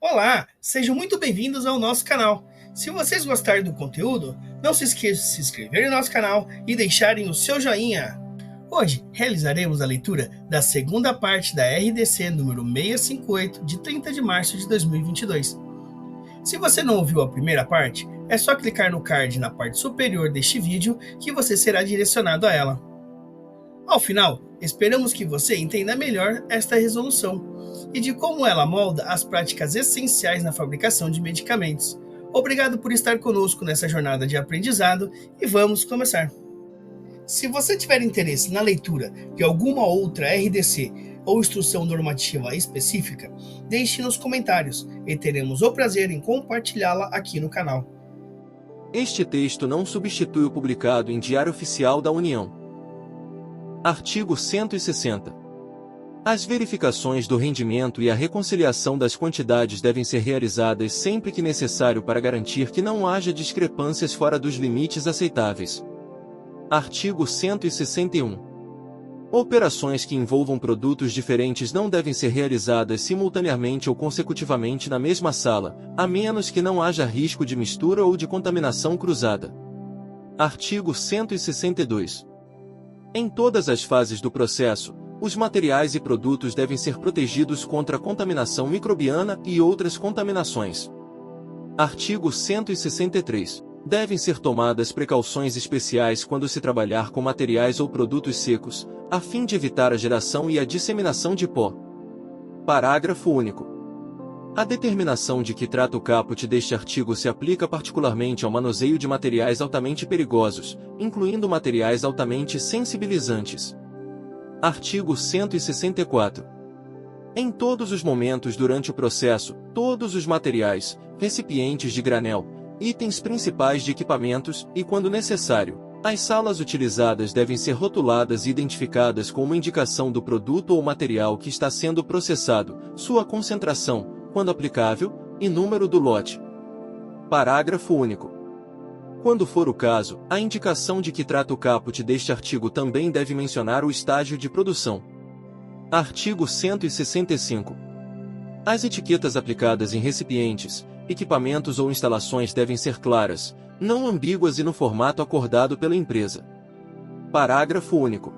Olá, sejam muito bem-vindos ao nosso canal. Se vocês gostarem do conteúdo, não se esqueçam de se inscrever no nosso canal e deixarem o seu joinha. Hoje realizaremos a leitura da segunda parte da RDC número 658 de 30 de março de 2022. Se você não ouviu a primeira parte, é só clicar no card na parte superior deste vídeo que você será direcionado a ela. Ao final, esperamos que você entenda melhor esta resolução e de como ela molda as práticas essenciais na fabricação de medicamentos. Obrigado por estar conosco nessa jornada de aprendizado e vamos começar. Se você tiver interesse na leitura de alguma outra RDC ou instrução normativa específica, deixe nos comentários e teremos o prazer em compartilhá-la aqui no canal. Este texto não substitui o publicado em Diário Oficial da União. Artigo 160. As verificações do rendimento e a reconciliação das quantidades devem ser realizadas sempre que necessário para garantir que não haja discrepâncias fora dos limites aceitáveis. Artigo 161. Operações que envolvam produtos diferentes não devem ser realizadas simultaneamente ou consecutivamente na mesma sala, a menos que não haja risco de mistura ou de contaminação cruzada. Artigo 162. Em todas as fases do processo, os materiais e produtos devem ser protegidos contra a contaminação microbiana e outras contaminações. Artigo 163. Devem ser tomadas precauções especiais quando se trabalhar com materiais ou produtos secos, a fim de evitar a geração e a disseminação de pó. Parágrafo único. A determinação de que trata o caput deste artigo se aplica particularmente ao manuseio de materiais altamente perigosos, incluindo materiais altamente sensibilizantes. Artigo 164. Em todos os momentos durante o processo, todos os materiais, recipientes de granel, itens principais de equipamentos e, quando necessário, as salas utilizadas devem ser rotuladas e identificadas com uma indicação do produto ou material que está sendo processado, sua concentração, quando aplicável, e número do lote. Parágrafo único. Quando for o caso, a indicação de que trata o caput deste artigo também deve mencionar o estágio de produção. Artigo 165. As etiquetas aplicadas em recipientes, equipamentos ou instalações devem ser claras, não ambíguas e no formato acordado pela empresa. Parágrafo único.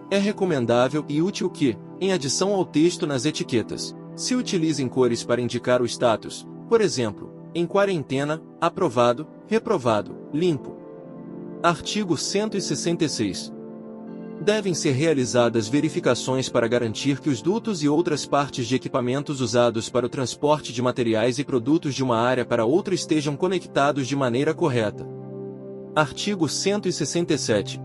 É recomendável e útil que, em adição ao texto nas etiquetas, se utilizem cores para indicar o status, por exemplo, em quarentena, aprovado, reprovado, limpo. Artigo 166. Devem ser realizadas verificações para garantir que os dutos e outras partes de equipamentos usados para o transporte de materiais e produtos de uma área para outra estejam conectados de maneira correta. Artigo 167.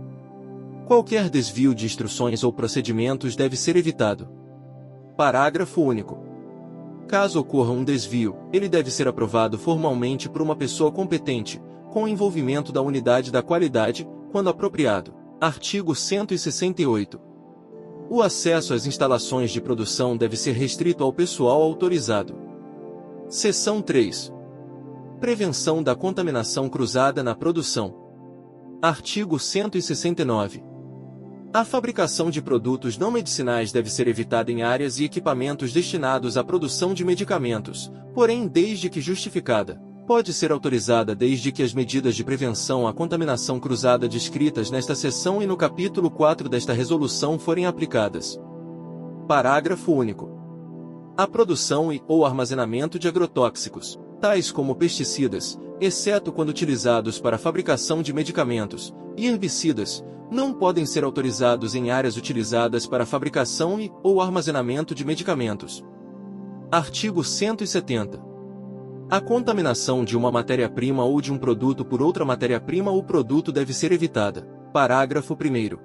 Qualquer desvio de instruções ou procedimentos deve ser evitado. Parágrafo único. Caso ocorra um desvio, ele deve ser aprovado formalmente por uma pessoa competente, com o envolvimento da unidade da qualidade, quando apropriado. Artigo 168. O acesso às instalações de produção deve ser restrito ao pessoal autorizado. Seção 3. Prevenção da contaminação cruzada na produção. Artigo 169. A fabricação de produtos não medicinais deve ser evitada em áreas e equipamentos destinados à produção de medicamentos, porém, desde que justificada, pode ser autorizada desde que as medidas de prevenção à contaminação cruzada descritas nesta seção e no capítulo 4 desta resolução forem aplicadas. Parágrafo único. A produção ou armazenamento de agrotóxicos, tais como pesticidas, exceto quando utilizados para a fabricação de medicamentos, e herbicidas, não podem ser autorizados em áreas utilizadas para a fabricação ou armazenamento de medicamentos. Artigo 170. A contaminação de uma matéria-prima ou de um produto por outra matéria-prima ou produto deve ser evitada. Parágrafo 1º.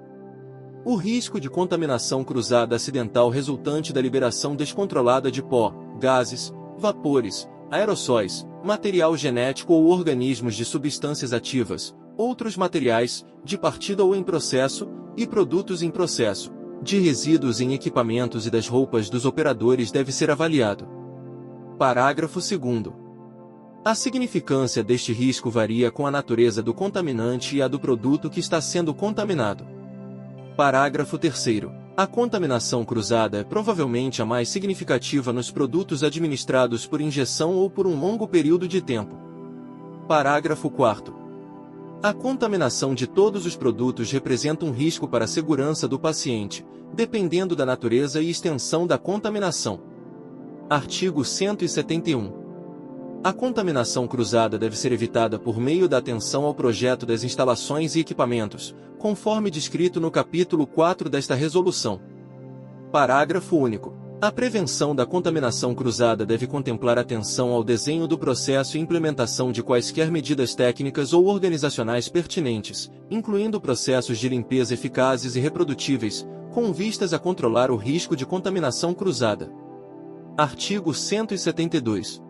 O risco de contaminação cruzada acidental resultante da liberação descontrolada de pó, gases, vapores, aerossóis, material genético ou organismos de substâncias ativas, outros materiais, de partida ou em processo, e produtos em processo, de resíduos em equipamentos e das roupas dos operadores deve ser avaliado. Parágrafo 2º. A significância deste risco varia com a natureza do contaminante e a do produto que está sendo contaminado. Parágrafo 3º. A contaminação cruzada é provavelmente a mais significativa nos produtos administrados por injeção ou por um longo período de tempo. Parágrafo 4º. A contaminação de todos os produtos representa um risco para a segurança do paciente, dependendo da natureza e extensão da contaminação. Artigo 171. A contaminação cruzada deve ser evitada por meio da atenção ao projeto das instalações e equipamentos, conforme descrito no capítulo 4 desta resolução. Parágrafo único. A prevenção da contaminação cruzada deve contemplar atenção ao desenho do processo e implementação de quaisquer medidas técnicas ou organizacionais pertinentes, incluindo processos de limpeza eficazes e reprodutíveis, com vistas a controlar o risco de contaminação cruzada. Artigo 172.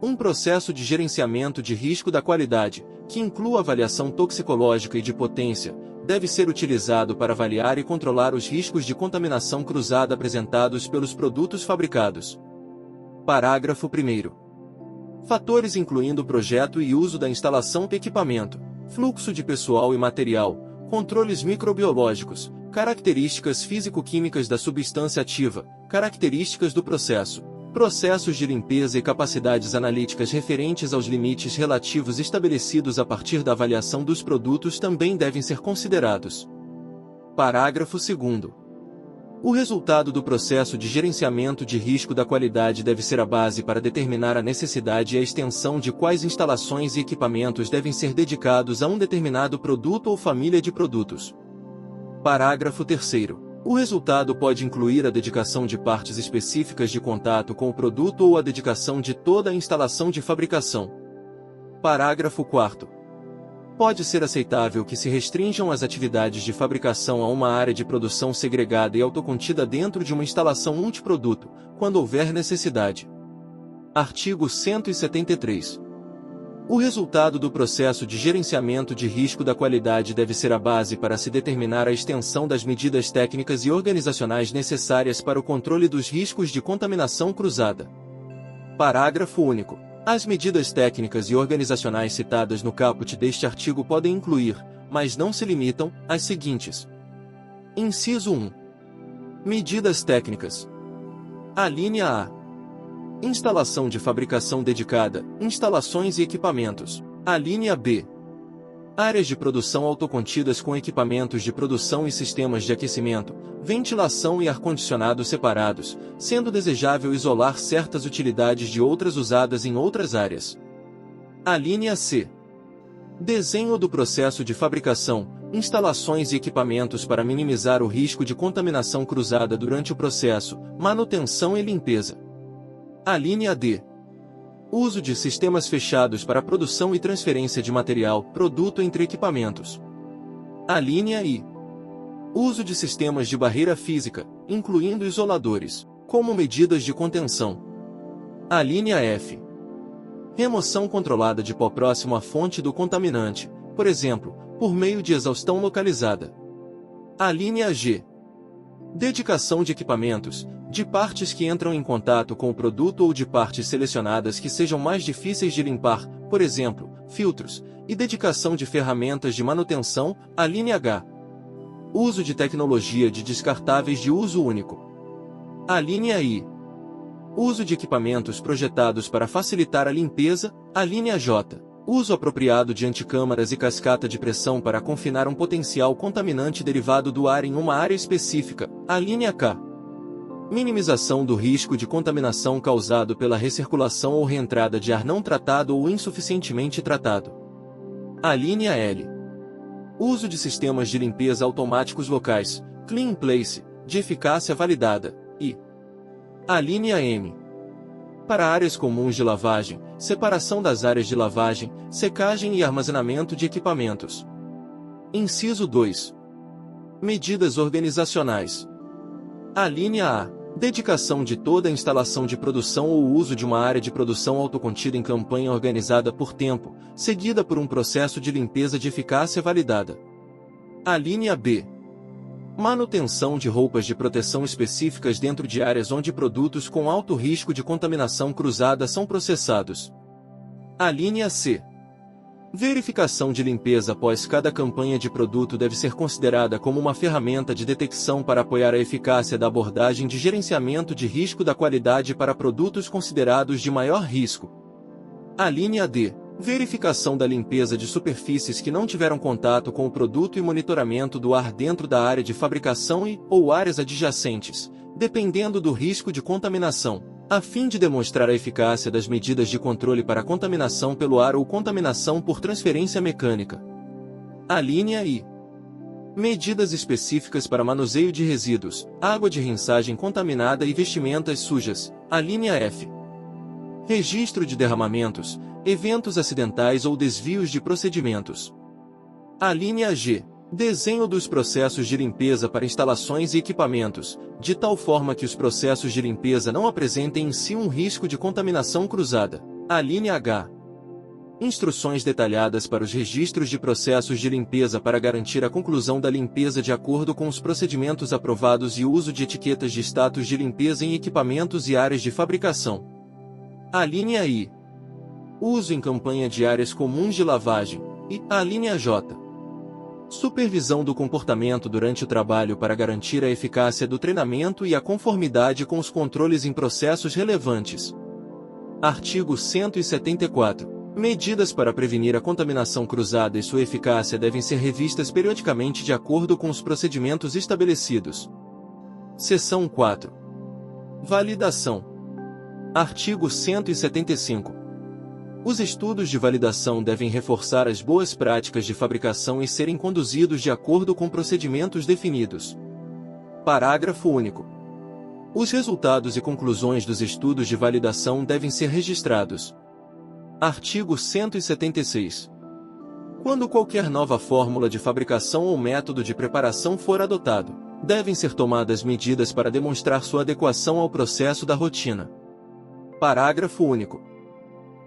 Um processo de gerenciamento de risco da qualidade, que inclua avaliação toxicológica e de potência, deve ser utilizado para avaliar e controlar os riscos de contaminação cruzada apresentados pelos produtos fabricados. Parágrafo 1º. Fatores incluindo o projeto e uso da instalação e equipamento, fluxo de pessoal e material, controles microbiológicos, características físico-químicas da substância ativa, características do processo, processos de limpeza e capacidades analíticas referentes aos limites relativos estabelecidos a partir da avaliação dos produtos também devem ser considerados. Parágrafo 2º. O resultado do processo de gerenciamento de risco da qualidade deve ser a base para determinar a necessidade e a extensão de quais instalações e equipamentos devem ser dedicados a um determinado produto ou família de produtos. Parágrafo 3º. O resultado pode incluir a dedicação de partes específicas de contato com o produto ou a dedicação de toda a instalação de fabricação. Parágrafo 4º. Pode ser aceitável que se restringam as atividades de fabricação a uma área de produção segregada e autocontida dentro de uma instalação multiproduto, quando houver necessidade. Artigo 173. O resultado do processo de gerenciamento de risco da qualidade deve ser a base para se determinar a extensão das medidas técnicas e organizacionais necessárias para o controle dos riscos de contaminação cruzada. Parágrafo único. As medidas técnicas e organizacionais citadas no caput deste artigo podem incluir, mas não se limitam, às seguintes. Inciso 1. Medidas técnicas. Alínea A. Instalação de fabricação dedicada, instalações e equipamentos. Alínea B. Áreas de produção autocontidas com equipamentos de produção e sistemas de aquecimento, ventilação e ar-condicionado separados, sendo desejável isolar certas utilidades de outras usadas em outras áreas. Alínea C. Desenho do processo de fabricação, instalações e equipamentos para minimizar o risco de contaminação cruzada durante o processo, manutenção e limpeza. Alínea D. Uso de sistemas fechados para produção e transferência de material, produto entre equipamentos. Alínea I. Uso de sistemas de barreira física, incluindo isoladores, como medidas de contenção. Alínea F. Remoção controlada de pó próximo à fonte do contaminante, por exemplo, por meio de exaustão localizada. Alínea G. Dedicação de equipamentos, de partes que entram em contato com o produto ou de partes selecionadas que sejam mais difíceis de limpar, por exemplo, filtros, e dedicação de ferramentas de manutenção, alínea H. Uso de tecnologia de descartáveis de uso único. Alínea I. Uso de equipamentos projetados para facilitar a limpeza, alínea J. Uso apropriado de anticâmaras e cascata de pressão para confinar um potencial contaminante derivado do ar em uma área específica, alínea K. Minimização do risco de contaminação causado pela recirculação ou reentrada de ar não tratado ou insuficientemente tratado. Alínea L. Uso de sistemas de limpeza automáticos locais, Clean Place, de eficácia validada, e alínea M. Para áreas comuns de lavagem, separação das áreas de lavagem, secagem e armazenamento de equipamentos. Inciso 2. Medidas organizacionais. Alínea A. Dedicação de toda a instalação de produção ou uso de uma área de produção autocontida em campanha organizada por tempo, seguida por um processo de limpeza de eficácia validada. Alínea B. Manutenção de roupas de proteção específicas dentro de áreas onde produtos com alto risco de contaminação cruzada são processados. Alínea C. Verificação de limpeza após cada campanha de produto deve ser considerada como uma ferramenta de detecção para apoiar a eficácia da abordagem de gerenciamento de risco da qualidade para produtos considerados de maior risco. A linha D. Verificação da limpeza de superfícies que não tiveram contato com o produto e monitoramento do ar dentro da área de fabricação ou áreas adjacentes, dependendo do risco de contaminação, a fim de demonstrar a eficácia das medidas de controle para contaminação pelo ar ou contaminação por transferência mecânica. A linha I. Medidas específicas para manuseio de resíduos, água de rinsagem contaminada e vestimentas sujas. A linha F. Registro de derramamentos, eventos acidentais ou desvios de procedimentos. A linha G. Desenho dos processos de limpeza para instalações e equipamentos, de tal forma que os processos de limpeza não apresentem em si um risco de contaminação cruzada. A linha H. Instruções detalhadas para os registros de processos de limpeza para garantir a conclusão da limpeza de acordo com os procedimentos aprovados e o uso de etiquetas de status de limpeza em equipamentos e áreas de fabricação. A linha I. Uso em campanha de áreas comuns de lavagem. E a linha J. Supervisão do comportamento durante o trabalho para garantir a eficácia do treinamento e a conformidade com os controles em processos relevantes. Artigo 174. Medidas para prevenir a contaminação cruzada e sua eficácia devem ser revistas periodicamente de acordo com os procedimentos estabelecidos. Seção 4. Validação. Artigo 175. Os estudos de validação devem reforçar as boas práticas de fabricação e serem conduzidos de acordo com procedimentos definidos. Parágrafo único. Os resultados e conclusões dos estudos de validação devem ser registrados. Artigo 176. Quando qualquer nova fórmula de fabricação ou método de preparação for adotado, devem ser tomadas medidas para demonstrar sua adequação ao processo da rotina. Parágrafo único.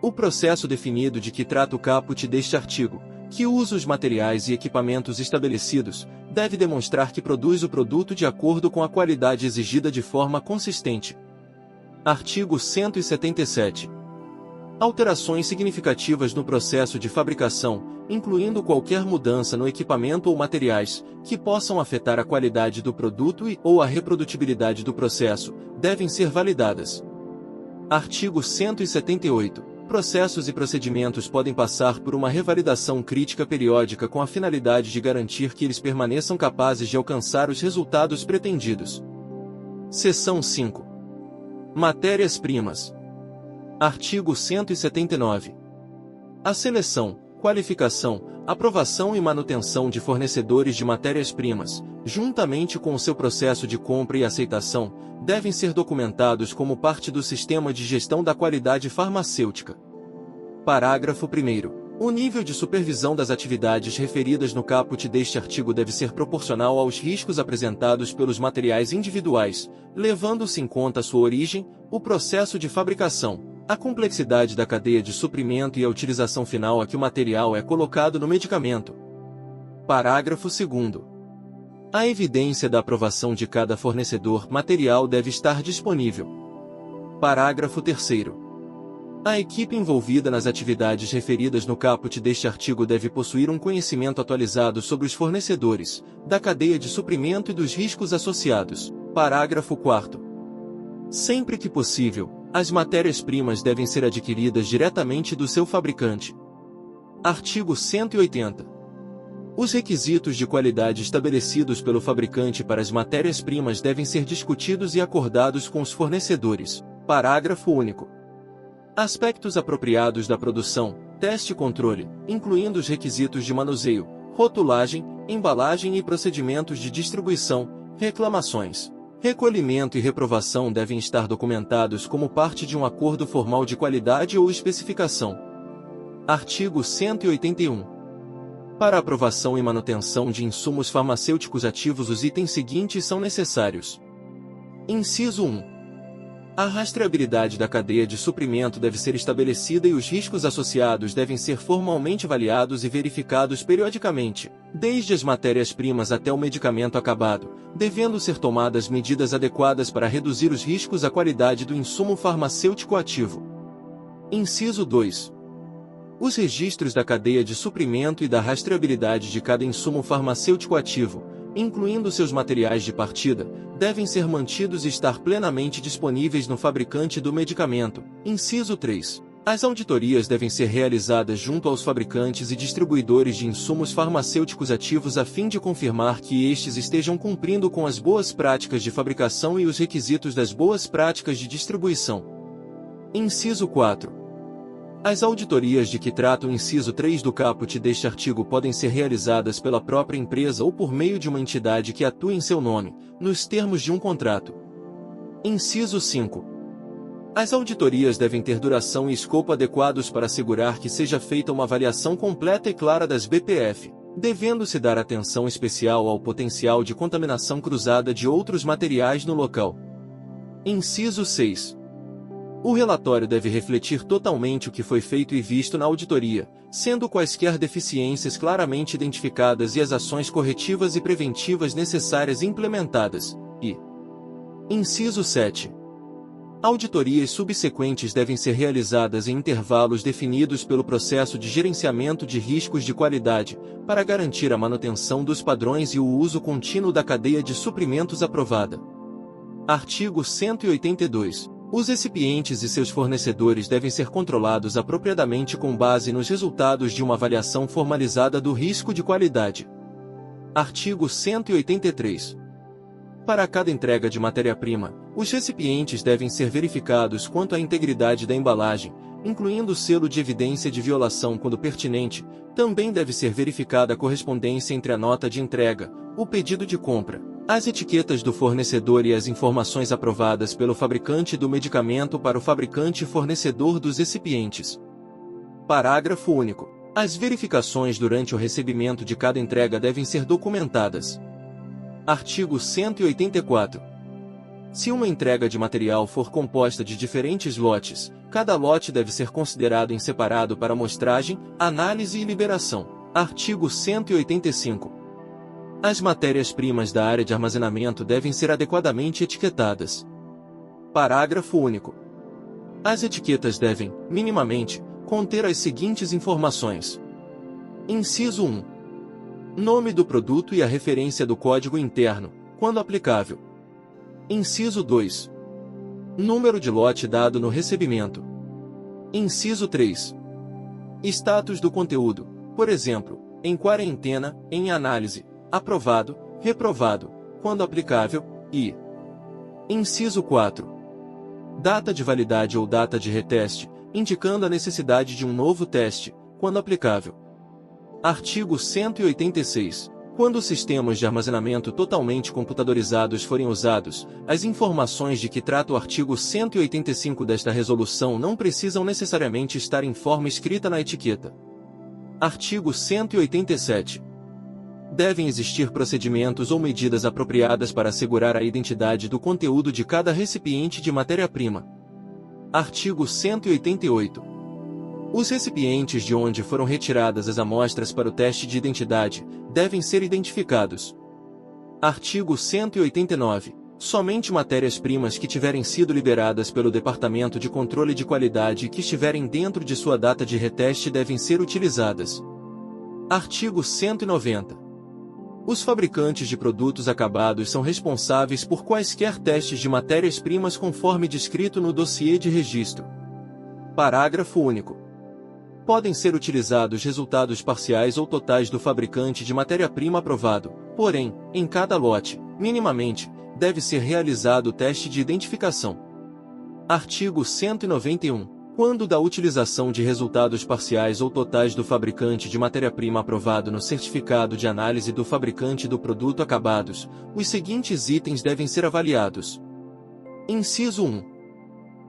O processo definido de que trata o caput deste artigo, que usa os materiais e equipamentos estabelecidos, deve demonstrar que produz o produto de acordo com a qualidade exigida de forma consistente. Artigo 177. Alterações significativas no processo de fabricação, incluindo qualquer mudança no equipamento ou materiais, que possam afetar a qualidade do produto ou a reprodutibilidade do processo, devem ser validadas. Artigo 178. Processos e procedimentos podem passar por uma revalidação crítica periódica com a finalidade de garantir que eles permaneçam capazes de alcançar os resultados pretendidos. Seção 5. Matérias-primas. Artigo 179. A seleção, qualificação, aprovação e manutenção de fornecedores de matérias-primas, juntamente com o seu processo de compra e aceitação, devem ser documentados como parte do sistema de gestão da qualidade farmacêutica. Parágrafo 1º. O nível de supervisão das atividades referidas no caput deste artigo deve ser proporcional aos riscos apresentados pelos materiais individuais, levando-se em conta sua origem, o processo de fabricação, a complexidade da cadeia de suprimento e a utilização final a que o material é colocado no medicamento. Parágrafo 2º. A evidência da aprovação de cada fornecedor material deve estar disponível. Parágrafo 3º. A equipe envolvida nas atividades referidas no caput deste artigo deve possuir um conhecimento atualizado sobre os fornecedores, da cadeia de suprimento e dos riscos associados. Parágrafo 4º. Sempre que possível, as matérias-primas devem ser adquiridas diretamente do seu fabricante. Artigo 180. Os requisitos de qualidade estabelecidos pelo fabricante para as matérias-primas devem ser discutidos e acordados com os fornecedores. Parágrafo único. Aspectos apropriados da produção, teste e controle, incluindo os requisitos de manuseio, rotulagem, embalagem e procedimentos de distribuição, reclamações, recolhimento e reprovação devem estar documentados como parte de um acordo formal de qualidade ou especificação. Artigo 181. Para aprovação e manutenção de insumos farmacêuticos ativos, os itens seguintes são necessários. Inciso 1. A rastreabilidade da cadeia de suprimento deve ser estabelecida e os riscos associados devem ser formalmente avaliados e verificados periodicamente, desde as matérias-primas até o medicamento acabado, devendo ser tomadas medidas adequadas para reduzir os riscos à qualidade do insumo farmacêutico ativo. Inciso 2. Os registros da cadeia de suprimento e da rastreabilidade de cada insumo farmacêutico ativo, incluindo seus materiais de partida, devem ser mantidos e estar plenamente disponíveis no fabricante do medicamento. Inciso 3. As auditorias devem ser realizadas junto aos fabricantes e distribuidores de insumos farmacêuticos ativos a fim de confirmar que estes estejam cumprindo com as boas práticas de fabricação e os requisitos das boas práticas de distribuição. Inciso 4. As auditorias de que trata o inciso 3 do caput deste artigo podem ser realizadas pela própria empresa ou por meio de uma entidade que atue em seu nome, nos termos de um contrato. Inciso 5. As auditorias devem ter duração e escopo adequados para assegurar que seja feita uma avaliação completa e clara das BPF, devendo-se dar atenção especial ao potencial de contaminação cruzada de outros materiais no local. Inciso 6. O relatório deve refletir totalmente o que foi feito e visto na auditoria, sendo quaisquer deficiências claramente identificadas e as ações corretivas e preventivas necessárias implementadas. Inciso 7. Auditorias subsequentes devem ser realizadas em intervalos definidos pelo processo de gerenciamento de riscos de qualidade, para garantir a manutenção dos padrões e o uso contínuo da cadeia de suprimentos aprovada. Artigo 182. Os recipientes e seus fornecedores devem ser controlados apropriadamente com base nos resultados de uma avaliação formalizada do risco de qualidade. Artigo 183. Para cada entrega de matéria-prima, os recipientes devem ser verificados quanto à integridade da embalagem, incluindo o selo de evidência de violação quando pertinente. Também deve ser verificada a correspondência entre a nota de entrega, o pedido de compra, as etiquetas do fornecedor e as informações aprovadas pelo fabricante do medicamento para o fabricante e fornecedor dos recipientes. Parágrafo único. As verificações durante o recebimento de cada entrega devem ser documentadas. Artigo 184. Se uma entrega de material for composta de diferentes lotes, cada lote deve ser considerado em separado para amostragem, análise e liberação. Artigo 185. As matérias-primas da área de armazenamento devem ser adequadamente etiquetadas. Parágrafo único. As etiquetas devem, minimamente, conter as seguintes informações. Inciso 1. Nome do produto e a referência do código interno, quando aplicável. Inciso 2. Número de lote dado no recebimento. Inciso 3. Status do conteúdo, por exemplo, em quarentena, em análise, aprovado, reprovado, quando aplicável, e. Inciso 4. Data de validade ou data de reteste, indicando a necessidade de um novo teste, quando aplicável. Artigo 186. Quando sistemas de armazenamento totalmente computadorizados forem usados, as informações de que trata o artigo 185 desta resolução não precisam necessariamente estar em forma escrita na etiqueta. Artigo 187. Devem existir procedimentos ou medidas apropriadas para assegurar a identidade do conteúdo de cada recipiente de matéria-prima. Artigo 188. Os recipientes de onde foram retiradas as amostras para o teste de identidade devem ser identificados. Artigo 189. Somente matérias-primas que tiverem sido liberadas pelo Departamento de Controle de Qualidade e que estiverem dentro de sua data de reteste devem ser utilizadas. Artigo 190. Os fabricantes de produtos acabados são responsáveis por quaisquer testes de matérias-primas conforme descrito no dossiê de registro. Parágrafo único. Podem ser utilizados resultados parciais ou totais do fabricante de matéria-prima aprovado, porém, em cada lote, minimamente, deve ser realizado o teste de identificação. Artigo 191. Quando da utilização de resultados parciais ou totais do fabricante de matéria-prima aprovado no certificado de análise do fabricante do produto acabados, os seguintes itens devem ser avaliados. Inciso 1.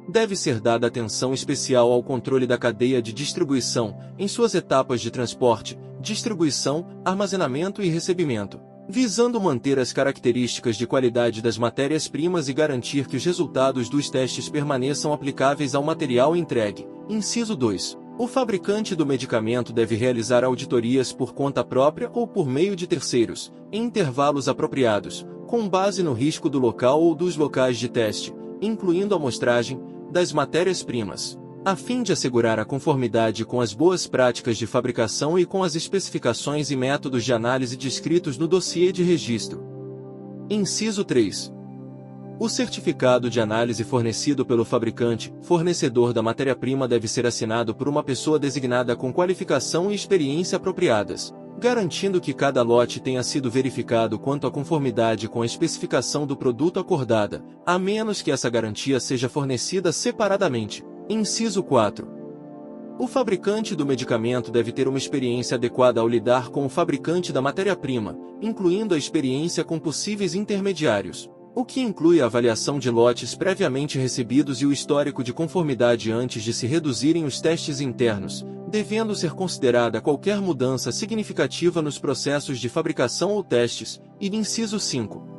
Deve ser dada atenção especial ao controle da cadeia de distribuição, em suas etapas de transporte, distribuição, armazenamento e recebimento, visando manter as características de qualidade das matérias-primas e garantir que os resultados dos testes permaneçam aplicáveis ao material entregue. Inciso 2. O fabricante do medicamento deve realizar auditorias por conta própria ou por meio de terceiros, em intervalos apropriados, com base no risco do local ou dos locais de teste, incluindo a amostragem, das matérias-primas, a fim de assegurar a conformidade com as boas práticas de fabricação e com as especificações e métodos de análise descritos no dossiê de registro. Inciso 3. O certificado de análise fornecido pelo fabricante, fornecedor da matéria-prima deve ser assinado por uma pessoa designada com qualificação e experiência apropriadas, garantindo que cada lote tenha sido verificado quanto à conformidade com a especificação do produto acordada, a menos que essa garantia seja fornecida separadamente. Inciso 4. O fabricante do medicamento deve ter uma experiência adequada ao lidar com o fabricante da matéria-prima, incluindo a experiência com possíveis intermediários, o que inclui a avaliação de lotes previamente recebidos e o histórico de conformidade antes de se reduzirem os testes internos, devendo ser considerada qualquer mudança significativa nos processos de fabricação ou testes. E inciso 5.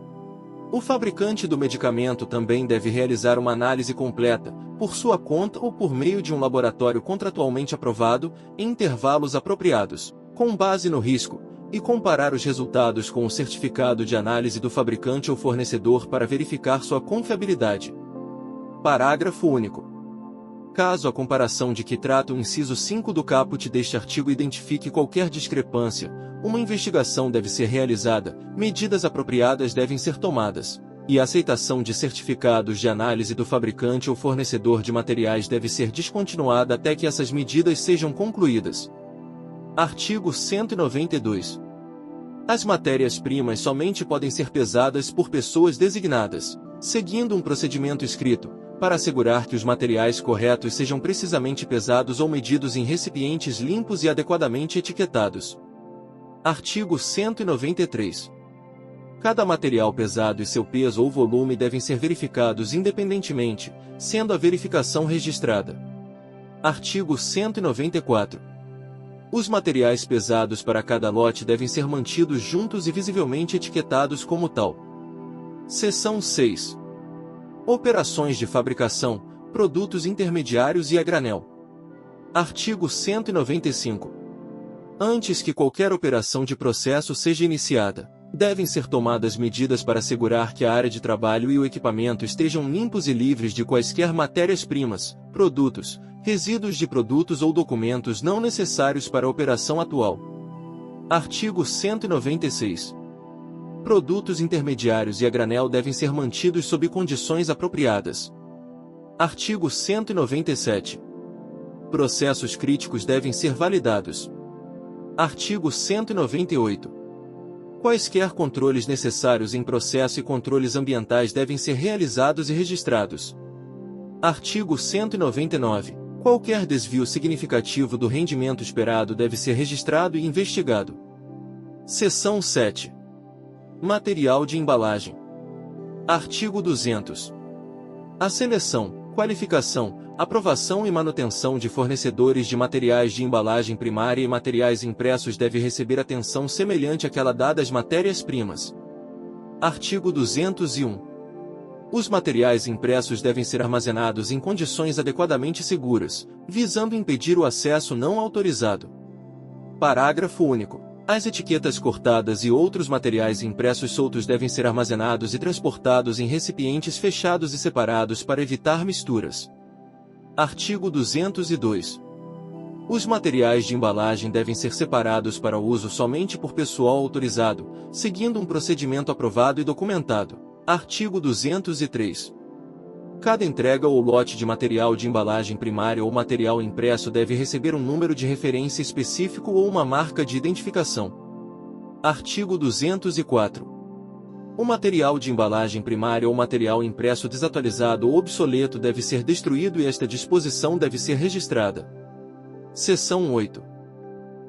O fabricante do medicamento também deve realizar uma análise completa, por sua conta ou por meio de um laboratório contratualmente aprovado, em intervalos apropriados, com base no risco, e comparar os resultados com o certificado de análise do fabricante ou fornecedor para verificar sua confiabilidade. Parágrafo único. Caso a comparação de que trata o inciso 5 do caput deste artigo identifique qualquer discrepância, uma investigação deve ser realizada, medidas apropriadas devem ser tomadas, e a aceitação de certificados de análise do fabricante ou fornecedor de materiais deve ser descontinuada até que essas medidas sejam concluídas. Artigo 192. As matérias-primas somente podem ser pesadas por pessoas designadas, seguindo um procedimento escrito, para assegurar que os materiais corretos sejam precisamente pesados ou medidos em recipientes limpos e adequadamente etiquetados. Artigo 193. Cada material pesado e seu peso ou volume devem ser verificados independentemente, sendo a verificação registrada. Artigo 194. Os materiais pesados para cada lote devem ser mantidos juntos e visivelmente etiquetados como tal. Seção 6. Operações de fabricação, produtos intermediários e a granel. Artigo 195. Antes que qualquer operação de processo seja iniciada, devem ser tomadas medidas para assegurar que a área de trabalho e o equipamento estejam limpos e livres de quaisquer matérias-primas, produtos, resíduos de produtos ou documentos não necessários para a operação atual. Artigo 196. Produtos intermediários e a granel devem ser mantidos sob condições apropriadas. Artigo 197. Processos críticos devem ser validados. Artigo 198. Quaisquer controles necessários em processo e controles ambientais devem ser realizados e registrados. Artigo 199. Qualquer desvio significativo do rendimento esperado deve ser registrado e investigado. Seção 7. Material de embalagem. Artigo 200. A seleção, qualificação, aprovação e manutenção de fornecedores de materiais de embalagem primária e materiais impressos deve receber atenção semelhante àquela dada às matérias-primas. Artigo 201. Os materiais impressos devem ser armazenados em condições adequadamente seguras, visando impedir o acesso não autorizado. Parágrafo único. As etiquetas cortadas e outros materiais impressos soltos devem ser armazenados e transportados em recipientes fechados e separados para evitar misturas. Artigo 202. Os materiais de embalagem devem ser separados para uso somente por pessoal autorizado, seguindo um procedimento aprovado e documentado. Artigo 203. Cada entrega ou lote de material de embalagem primária ou material impresso deve receber um número de referência específico ou uma marca de identificação. Artigo 204. O material de embalagem primária ou material impresso desatualizado ou obsoleto deve ser destruído e esta disposição deve ser registrada. Seção 8.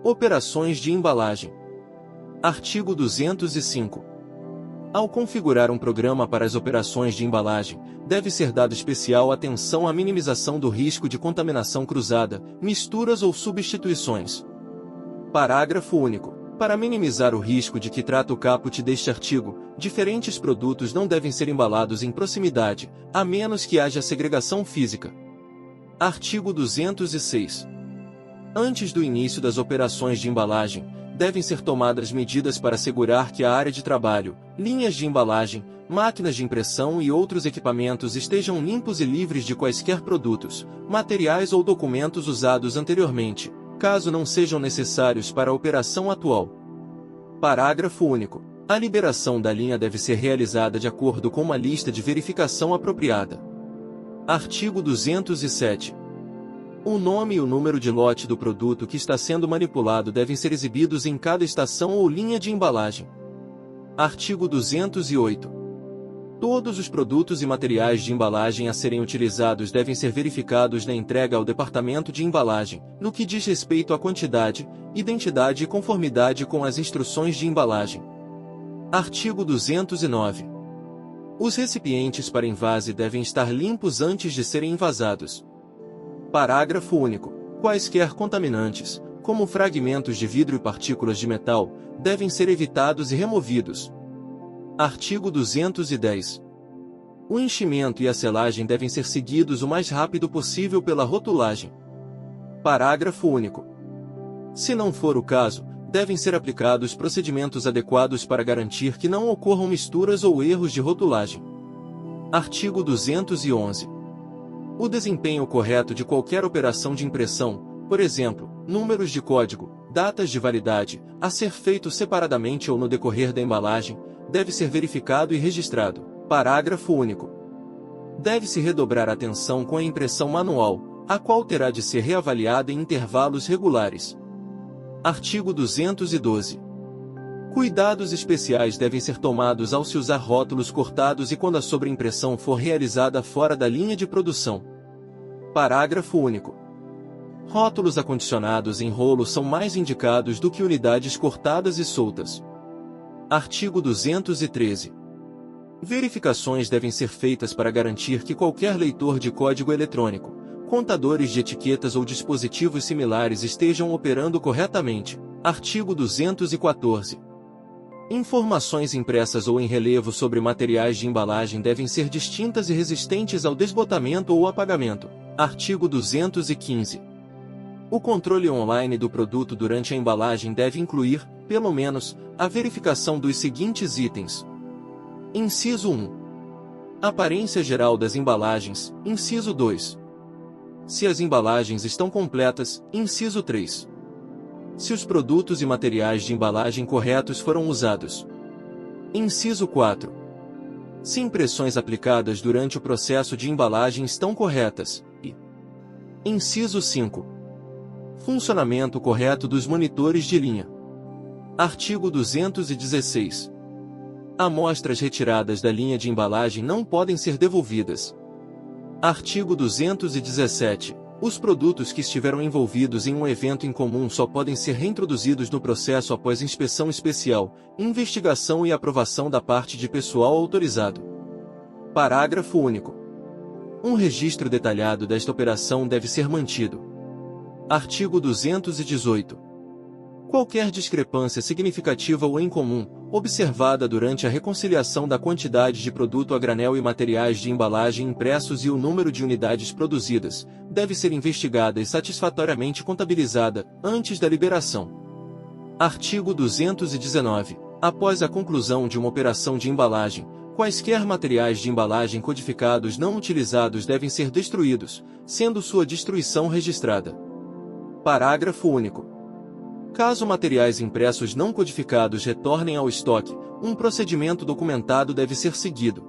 Operações de embalagem. Artigo 205. Ao configurar um programa para as operações de embalagem, deve ser dada especial atenção à minimização do risco de contaminação cruzada, misturas ou substituições. Parágrafo único. Para minimizar o risco de que trata o caput deste artigo, diferentes produtos não devem ser embalados em proximidade, a menos que haja segregação física. Artigo 206. Antes do início das operações de embalagem, devem ser tomadas medidas para assegurar que a área de trabalho, linhas de embalagem, máquinas de impressão e outros equipamentos estejam limpos e livres de quaisquer produtos, materiais ou documentos usados anteriormente, caso não sejam necessários para a operação atual. Parágrafo único. A liberação da linha deve ser realizada de acordo com uma lista de verificação apropriada. Artigo 207. O nome e o número de lote do produto que está sendo manipulado devem ser exibidos em cada estação ou linha de embalagem. Artigo 208. Todos os produtos e materiais de embalagem a serem utilizados devem ser verificados na entrega ao departamento de embalagem, no que diz respeito à quantidade, identidade e conformidade com as instruções de embalagem. Artigo 209. Os recipientes para envase devem estar limpos antes de serem envasados. Parágrafo único. Quaisquer contaminantes, como fragmentos de vidro e partículas de metal, devem ser evitados e removidos. Artigo 210. O enchimento e a selagem devem ser seguidos o mais rápido possível pela rotulagem. Parágrafo único. Se não for o caso, devem ser aplicados procedimentos adequados para garantir que não ocorram misturas ou erros de rotulagem. Artigo 211. O desempenho correto de qualquer operação de impressão, por exemplo, números de código, datas de validade, a ser feito separadamente ou no decorrer da embalagem, deve ser verificado e registrado. Parágrafo único. Deve-se redobrar a atenção com a impressão manual, a qual terá de ser reavaliada em intervalos regulares. Artigo 212. Cuidados especiais devem ser tomados ao se usar rótulos cortados e quando a sobreimpressão for realizada fora da linha de produção. Parágrafo único. Rótulos acondicionados em rolo são mais indicados do que unidades cortadas e soltas. Artigo 213. Verificações devem ser feitas para garantir que qualquer leitor de código eletrônico, contadores de etiquetas ou dispositivos similares estejam operando corretamente. Artigo 214. Informações impressas ou em relevo sobre materiais de embalagem devem ser distintas e resistentes ao desbotamento ou apagamento. Artigo 215. O controle online do produto durante a embalagem deve incluir, pelo menos, a verificação dos seguintes itens. Inciso 1. Aparência geral das embalagens. Inciso 2. Se as embalagens estão completas. Inciso 3. Se os produtos e materiais de embalagem corretos foram usados. Inciso 4. Se impressões aplicadas durante o processo de embalagem estão corretas. E Inciso 5. Funcionamento correto dos monitores de linha. Artigo 216. Amostras retiradas da linha de embalagem não podem ser devolvidas. Artigo 217. Os produtos que estiveram envolvidos em um evento em comum só podem ser reintroduzidos no processo após inspeção especial, investigação e aprovação da parte de pessoal autorizado. Parágrafo único. Um registro detalhado desta operação deve ser mantido. Artigo 218. Qualquer discrepância significativa ou incomum, observada durante a reconciliação da quantidade de produto a granel e materiais de embalagem impressos e o número de unidades produzidas, deve ser investigada e satisfatoriamente contabilizada, antes da liberação. Artigo 219. Após a conclusão de uma operação de embalagem, quaisquer materiais de embalagem codificados não utilizados devem ser destruídos, sendo sua destruição registrada. Parágrafo único. Caso materiais impressos não codificados retornem ao estoque, um procedimento documentado deve ser seguido.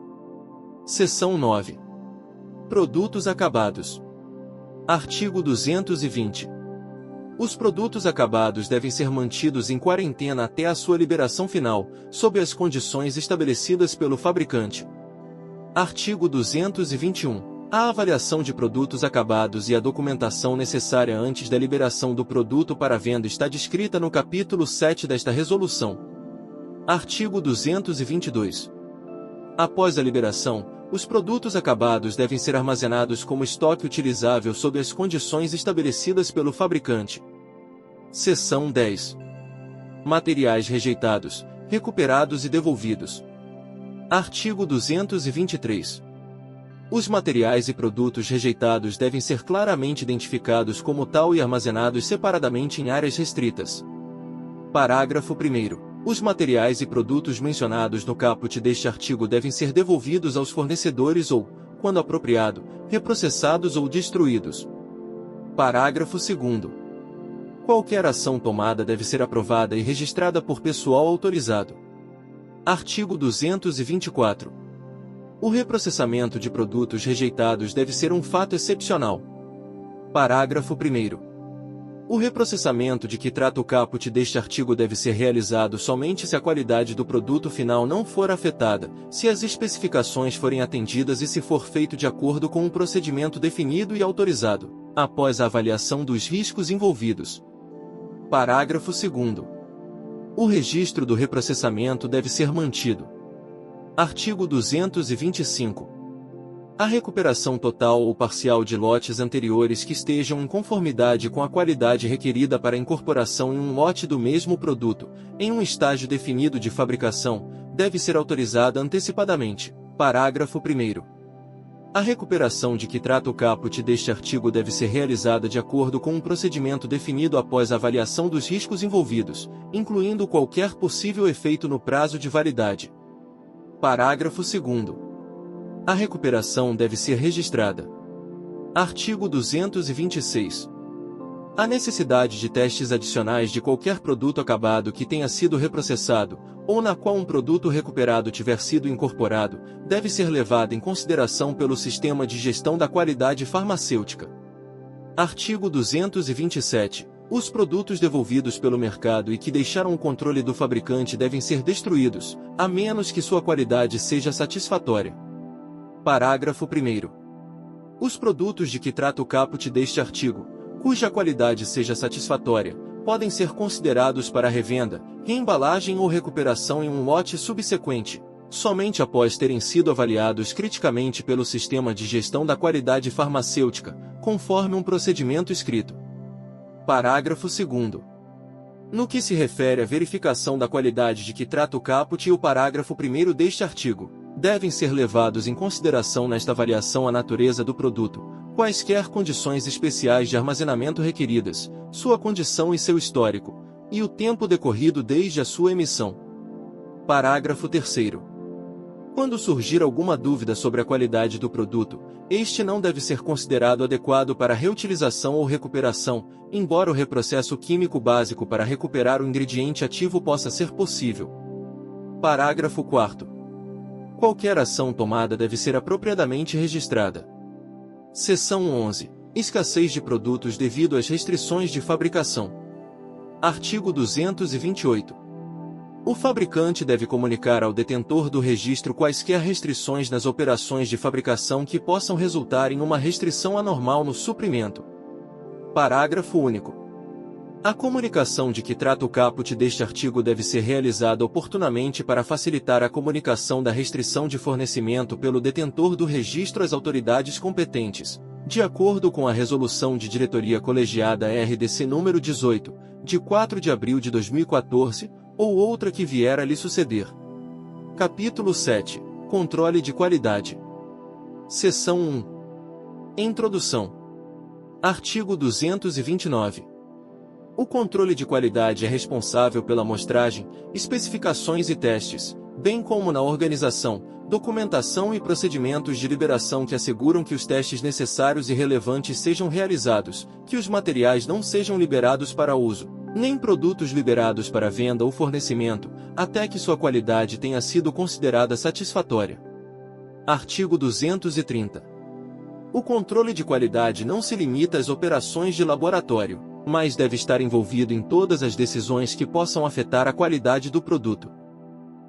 Seção 9. Produtos acabados. Artigo 220. Os produtos acabados devem ser mantidos em quarentena até a sua liberação final, sob as condições estabelecidas pelo fabricante. Artigo 221. A avaliação de produtos acabados e a documentação necessária antes da liberação do produto para venda está descrita no capítulo 7 desta resolução. Artigo 222. Após a liberação, os produtos acabados devem ser armazenados como estoque utilizável sob as condições estabelecidas pelo fabricante. Seção 10. Materiais rejeitados, recuperados e devolvidos. Artigo 223. Os materiais e produtos rejeitados devem ser claramente identificados como tal e armazenados separadamente em áreas restritas. Parágrafo 1º. Os materiais e produtos mencionados no caput deste artigo devem ser devolvidos aos fornecedores ou, quando apropriado, reprocessados ou destruídos. Parágrafo 2º. Qualquer ação tomada deve ser aprovada e registrada por pessoal autorizado. Artigo 224. O reprocessamento de produtos rejeitados deve ser um fato excepcional. Parágrafo 1º. O reprocessamento de que trata o caput deste artigo deve ser realizado somente se a qualidade do produto final não for afetada, se as especificações forem atendidas e se for feito de acordo com um procedimento definido e autorizado, após a avaliação dos riscos envolvidos. Parágrafo 2º. O registro do reprocessamento deve ser mantido. Artigo 225. A recuperação total ou parcial de lotes anteriores que estejam em conformidade com a qualidade requerida para incorporação em um lote do mesmo produto, em um estágio definido de fabricação, deve ser autorizada antecipadamente. Parágrafo 1º. A recuperação de que trata o caput deste artigo deve ser realizada de acordo com um procedimento definido após a avaliação dos riscos envolvidos, incluindo qualquer possível efeito no prazo de validade. Parágrafo 2º. A recuperação deve ser registrada. Artigo 226. A necessidade de testes adicionais de qualquer produto acabado que tenha sido reprocessado, ou na qual um produto recuperado tiver sido incorporado, deve ser levada em consideração pelo Sistema de Gestão da Qualidade Farmacêutica. Artigo 227. Os produtos devolvidos pelo mercado e que deixaram o controle do fabricante devem ser destruídos, a menos que sua qualidade seja satisfatória. Parágrafo 1º. Os produtos de que trata o caput deste artigo, cuja qualidade seja satisfatória, podem ser considerados para revenda, reembalagem ou recuperação em um lote subsequente, somente após terem sido avaliados criticamente pelo Sistema de Gestão da Qualidade Farmacêutica, conforme um procedimento escrito. Parágrafo 2º. No que se refere à verificação da qualidade de que trata o caput e o parágrafo 1º deste artigo, devem ser levados em consideração nesta avaliação a natureza do produto, quaisquer condições especiais de armazenamento requeridas, sua condição e seu histórico, e o tempo decorrido desde a sua emissão. Parágrafo 3º. Quando surgir alguma dúvida sobre a qualidade do produto, este não deve ser considerado adequado para reutilização ou recuperação, embora o reprocesso químico básico para recuperar o ingrediente ativo possa ser possível. Parágrafo 4º. Qualquer ação tomada deve ser apropriadamente registrada. Seção 11. Escassez de produtos devido às restrições de fabricação. Artigo 228. O fabricante deve comunicar ao detentor do registro quaisquer restrições nas operações de fabricação que possam resultar em uma restrição anormal no suprimento. Parágrafo único. A comunicação de que trata o caput deste artigo deve ser realizada oportunamente para facilitar a comunicação da restrição de fornecimento pelo detentor do registro às autoridades competentes, de acordo com a Resolução de Diretoria Colegiada RDC nº 18, de 4 de abril de 2014, ou outra que vier a lhe suceder. Capítulo 7. Controle de qualidade. Seção 1. Introdução. Artigo 229. O controle de qualidade é responsável pela amostragem, especificações e testes, bem como na organização, documentação e procedimentos de liberação que asseguram que os testes necessários e relevantes sejam realizados, que os materiais não sejam liberados para uso, nem produtos liberados para venda ou fornecimento, até que sua qualidade tenha sido considerada satisfatória. Artigo 230. O controle de qualidade não se limita às operações de laboratório, mas deve estar envolvido em todas as decisões que possam afetar a qualidade do produto.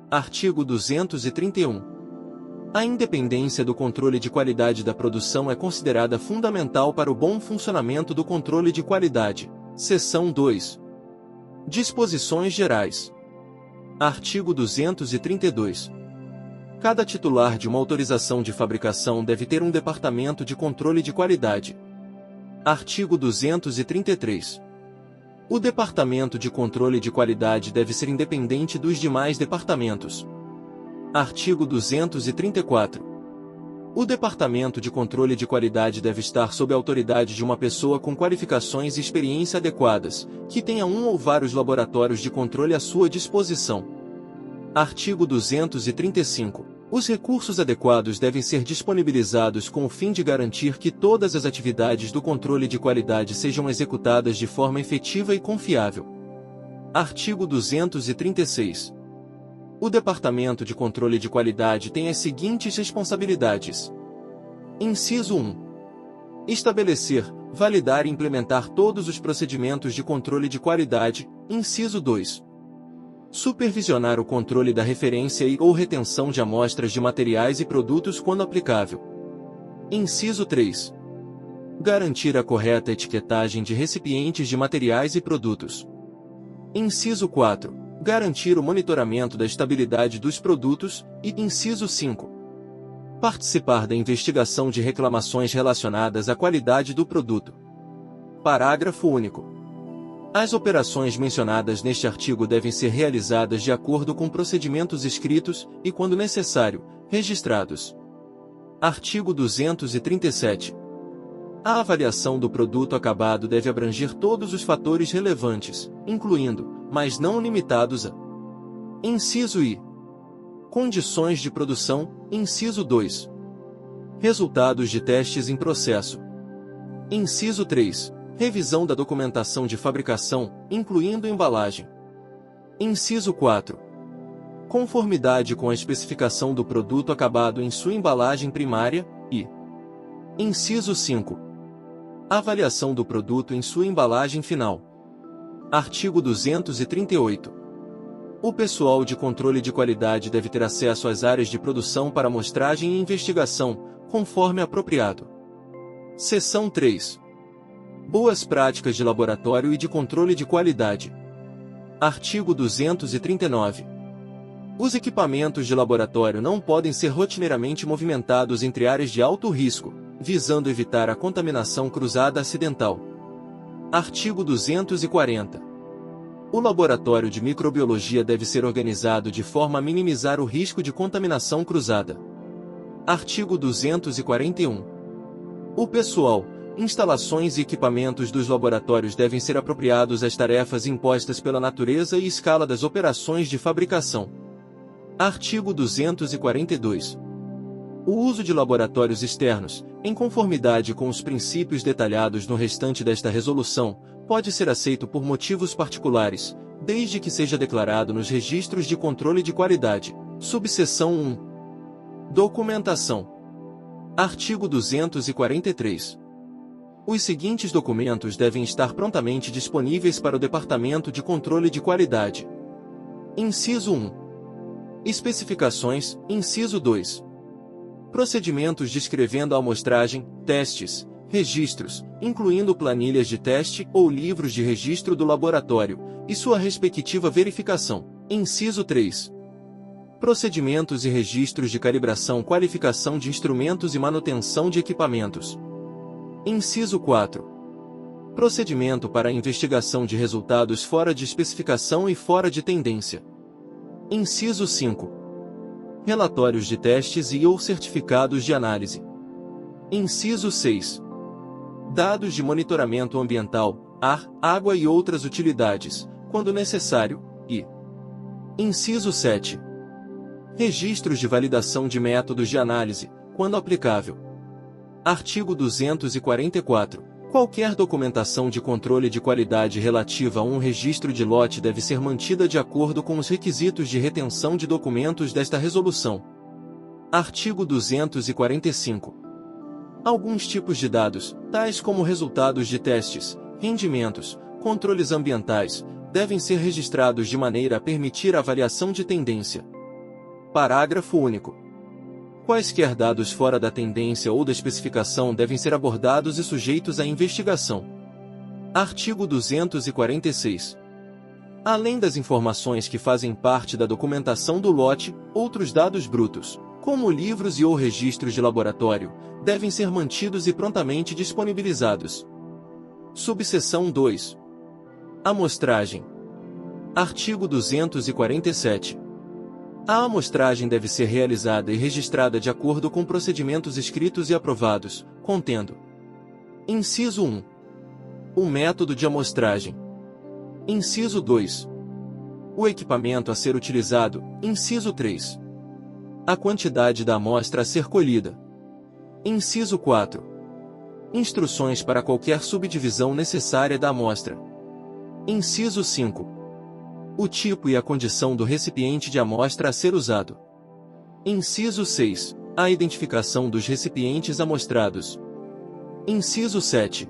Artigo 231. A independência do controle de qualidade da produção é considerada fundamental para o bom funcionamento do controle de qualidade. Seção 2. Disposições gerais. Artigo 232. Cada titular de uma autorização de fabricação deve ter um departamento de controle de qualidade. Artigo 233. O Departamento de Controle de Qualidade deve ser independente dos demais departamentos. Artigo 234. O Departamento de Controle de Qualidade deve estar sob a autoridade de uma pessoa com qualificações e experiência adequadas, que tenha um ou vários laboratórios de controle à sua disposição. Artigo 235. Os recursos adequados devem ser disponibilizados com o fim de garantir que todas as atividades do controle de qualidade sejam executadas de forma efetiva e confiável. Artigo 236. O Departamento de Controle de Qualidade tem as seguintes responsabilidades. Inciso 1. Estabelecer, validar e implementar todos os procedimentos de controle de qualidade. Inciso 2. Supervisionar o controle da referência e/ou retenção de amostras de materiais e produtos quando aplicável. Inciso 3. Garantir a correta etiquetagem de recipientes de materiais e produtos. Inciso 4. Garantir o monitoramento da estabilidade dos produtos, e inciso 5. Participar da investigação de reclamações relacionadas à qualidade do produto. Parágrafo único. As operações mencionadas neste artigo devem ser realizadas de acordo com procedimentos escritos e, quando necessário, registrados. Artigo 237. A avaliação do produto acabado deve abranger todos os fatores relevantes, incluindo, mas não limitados a: Inciso I. Condições de produção. Inciso 2. Resultados de testes em processo. Inciso 3. Revisão da documentação de fabricação, incluindo embalagem. Inciso 4. Conformidade com a especificação do produto acabado em sua embalagem primária, e Inciso 5. Avaliação do produto em sua embalagem final. Artigo 238. O pessoal de controle de qualidade deve ter acesso às áreas de produção para amostragem e investigação, conforme apropriado. Seção 3. Boas práticas de laboratório e de controle de qualidade. Artigo 239. Os equipamentos de laboratório não podem ser rotineiramente movimentados entre áreas de alto risco, visando evitar a contaminação cruzada acidental. Artigo 240. O laboratório de microbiologia deve ser organizado de forma a minimizar o risco de contaminação cruzada. Artigo 241. O pessoal, instalações e equipamentos dos laboratórios devem ser apropriados às tarefas impostas pela natureza e escala das operações de fabricação. Artigo 242. O uso de laboratórios externos, em conformidade com os princípios detalhados no restante desta resolução, pode ser aceito por motivos particulares, desde que seja declarado nos registros de controle de qualidade. Subseção 1. Documentação. Artigo 243. Os seguintes documentos devem estar prontamente disponíveis para o Departamento de Controle de Qualidade. Inciso 1. Especificações. Inciso 2. Procedimentos descrevendo a amostragem, testes, registros, incluindo planilhas de teste ou livros de registro do laboratório, e sua respectiva verificação. Inciso 3. Procedimentos e registros de calibração, qualificação de instrumentos e manutenção de equipamentos. Inciso 4. Procedimento para a investigação de resultados fora de especificação e fora de tendência. Inciso 5. Relatórios de testes e/ou certificados de análise. Inciso 6. Dados de monitoramento ambiental, ar, água e outras utilidades, quando necessário, e Inciso 7. Registros de validação de métodos de análise, quando aplicável. Artigo 244. Qualquer documentação de controle de qualidade relativa a um registro de lote deve ser mantida de acordo com os requisitos de retenção de documentos desta resolução. Artigo 245. Alguns tipos de dados, tais como resultados de testes, rendimentos, controles ambientais, devem ser registrados de maneira a permitir a avaliação de tendência. Parágrafo único. Quaisquer dados fora da tendência ou da especificação devem ser abordados e sujeitos à investigação. Artigo 246. Além das informações que fazem parte da documentação do lote, outros dados brutos, como livros e/ou registros de laboratório, devem ser mantidos e prontamente disponibilizados. Subseção 2. Amostragem. Artigo 247. A amostragem deve ser realizada e registrada de acordo com procedimentos escritos e aprovados, contendo: Inciso 1. O método de amostragem. Inciso 2. O equipamento a ser utilizado. Inciso 3. A quantidade da amostra a ser colhida. Inciso 4. Instruções para qualquer subdivisão necessária da amostra. Inciso 5. O tipo e a condição do recipiente de amostra a ser usado. Inciso 6. A identificação dos recipientes amostrados. Inciso 7.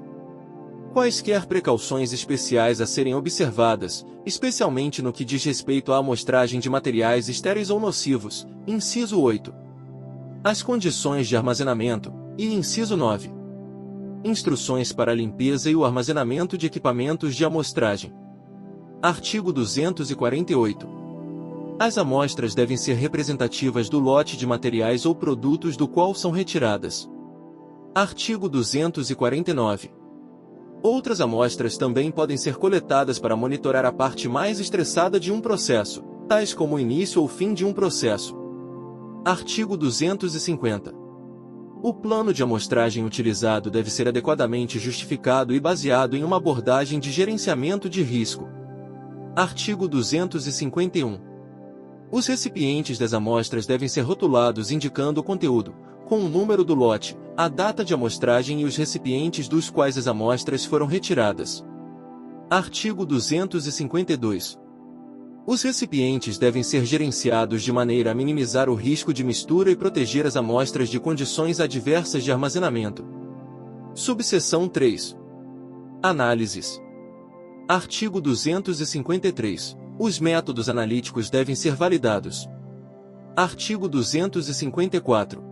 Quaisquer precauções especiais a serem observadas, especialmente no que diz respeito à amostragem de materiais estéreis ou nocivos. Inciso 8. As condições de armazenamento. E inciso 9. Instruções para a limpeza e o armazenamento de equipamentos de amostragem. Artigo 248. As amostras devem ser representativas do lote de materiais ou produtos do qual são retiradas. Artigo 249. Outras amostras também podem ser coletadas para monitorar a parte mais estressada de um processo, tais como o início ou fim de um processo. Artigo 250. O plano de amostragem utilizado deve ser adequadamente justificado e baseado em uma abordagem de gerenciamento de risco. Artigo 251. Os recipientes das amostras devem ser rotulados indicando o conteúdo, com o número do lote, a data de amostragem e os recipientes dos quais as amostras foram retiradas. Artigo 252. Os recipientes devem ser gerenciados de maneira a minimizar o risco de mistura e proteger as amostras de condições adversas de armazenamento. Subseção 3. Análises. Artigo 253. Os métodos analíticos devem ser validados. Artigo 254.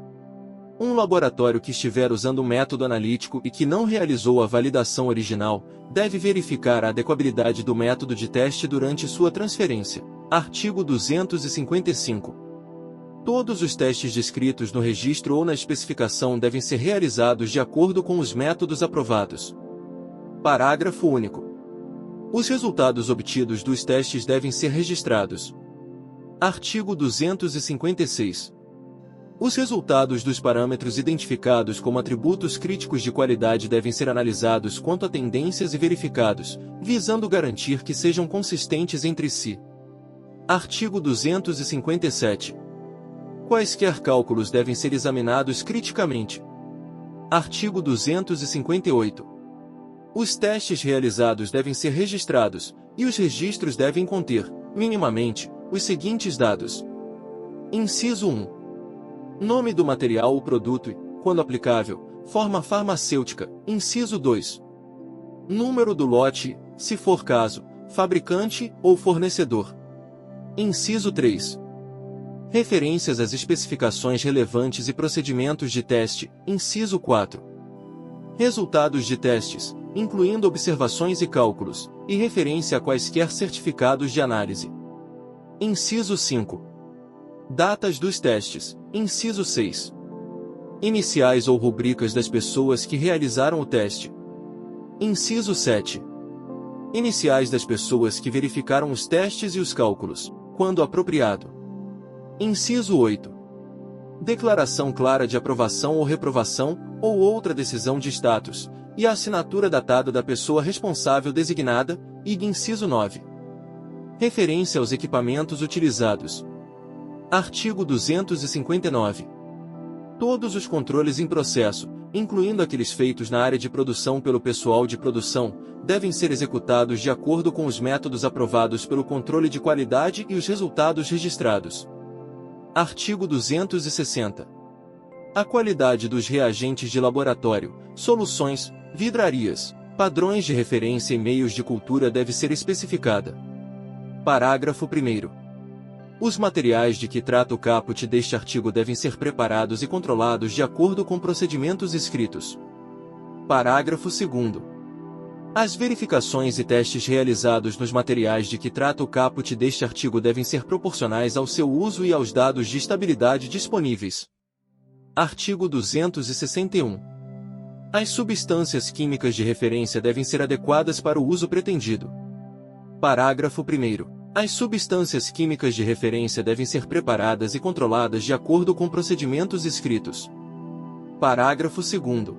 Um laboratório que estiver usando um método analítico e que não realizou a validação original, deve verificar a adequabilidade do método de teste durante sua transferência. Artigo 255. Todos os testes descritos no registro ou na especificação devem ser realizados de acordo com os métodos aprovados. Parágrafo único. Os resultados obtidos dos testes devem ser registrados. Artigo 256. Os resultados dos parâmetros identificados como atributos críticos de qualidade devem ser analisados quanto a tendências e verificados, visando garantir que sejam consistentes entre si. Artigo 257. Quaisquer cálculos devem ser examinados criticamente. Artigo 258. Os testes realizados devem ser registrados, e os registros devem conter, minimamente, os seguintes dados. Inciso 1. Nome do material ou produto e, quando aplicável, forma farmacêutica. Inciso 2. Número do lote, se for caso, fabricante ou fornecedor. Inciso 3. Referências às especificações relevantes e procedimentos de teste. Inciso 4. Resultados de testes, incluindo observações e cálculos, e referência a quaisquer certificados de análise. Inciso 5. Datas dos testes. Inciso 6. Iniciais ou rubricas das pessoas que realizaram o teste. Inciso 7. Iniciais das pessoas que verificaram os testes e os cálculos, quando apropriado. Inciso 8. Declaração clara de aprovação ou reprovação, ou outra decisão de status, e a assinatura datada da pessoa responsável designada, e inciso 9. Referência aos equipamentos utilizados. Artigo 259. Todos os controles em processo, incluindo aqueles feitos na área de produção pelo pessoal de produção, devem ser executados de acordo com os métodos aprovados pelo controle de qualidade e os resultados registrados. Artigo 260. A qualidade dos reagentes de laboratório, soluções, vidrarias, padrões de referência e meios de cultura deve ser especificada. Parágrafo 1º. Os materiais de que trata o caput deste artigo devem ser preparados e controlados de acordo com procedimentos escritos. Parágrafo 2º. As verificações e testes realizados nos materiais de que trata o caput deste artigo devem ser proporcionais ao seu uso e aos dados de estabilidade disponíveis. Artigo 261. As substâncias químicas de referência devem ser adequadas para o uso pretendido. Parágrafo 1º. As substâncias químicas de referência devem ser preparadas e controladas de acordo com procedimentos escritos. Parágrafo 2º.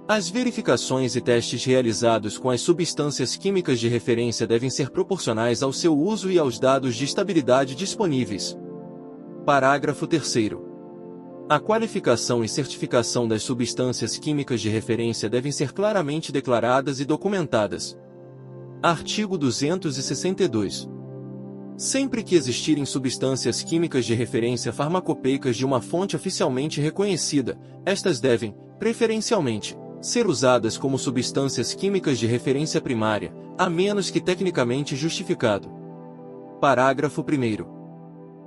As verificações e testes realizados com as substâncias químicas de referência devem ser proporcionais ao seu uso e aos dados de estabilidade disponíveis. Parágrafo 3º. A qualificação e certificação das substâncias químicas de referência devem ser claramente declaradas e documentadas. Artigo 262. Sempre que existirem substâncias químicas de referência farmacopeicas de uma fonte oficialmente reconhecida, estas devem, preferencialmente, ser usadas como substâncias químicas de referência primária, a menos que tecnicamente justificado. Parágrafo 1º.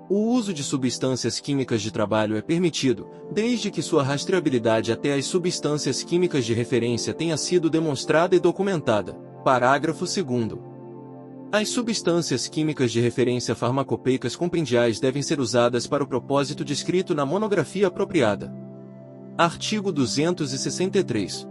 O uso de substâncias químicas de trabalho é permitido, desde que sua rastreabilidade até as substâncias químicas de referência tenha sido demonstrada e documentada. Parágrafo 2º. As substâncias químicas de referência farmacopeicas compendiais devem ser usadas para o propósito descrito na monografia apropriada. Artigo 263.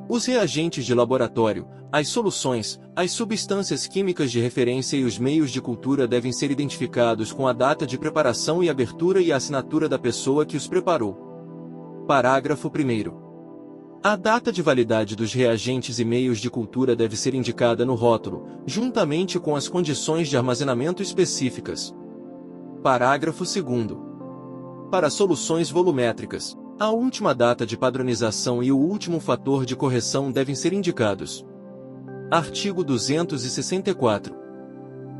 Os reagentes de laboratório, as soluções, as substâncias químicas de referência e os meios de cultura devem ser identificados com a data de preparação e abertura e a assinatura da pessoa que os preparou. Parágrafo 1º. A data de validade dos reagentes e meios de cultura deve ser indicada no rótulo, juntamente com as condições de armazenamento específicas. Parágrafo 2º. Para soluções volumétricas, a última data de padronização e o último fator de correção devem ser indicados. Artigo 264.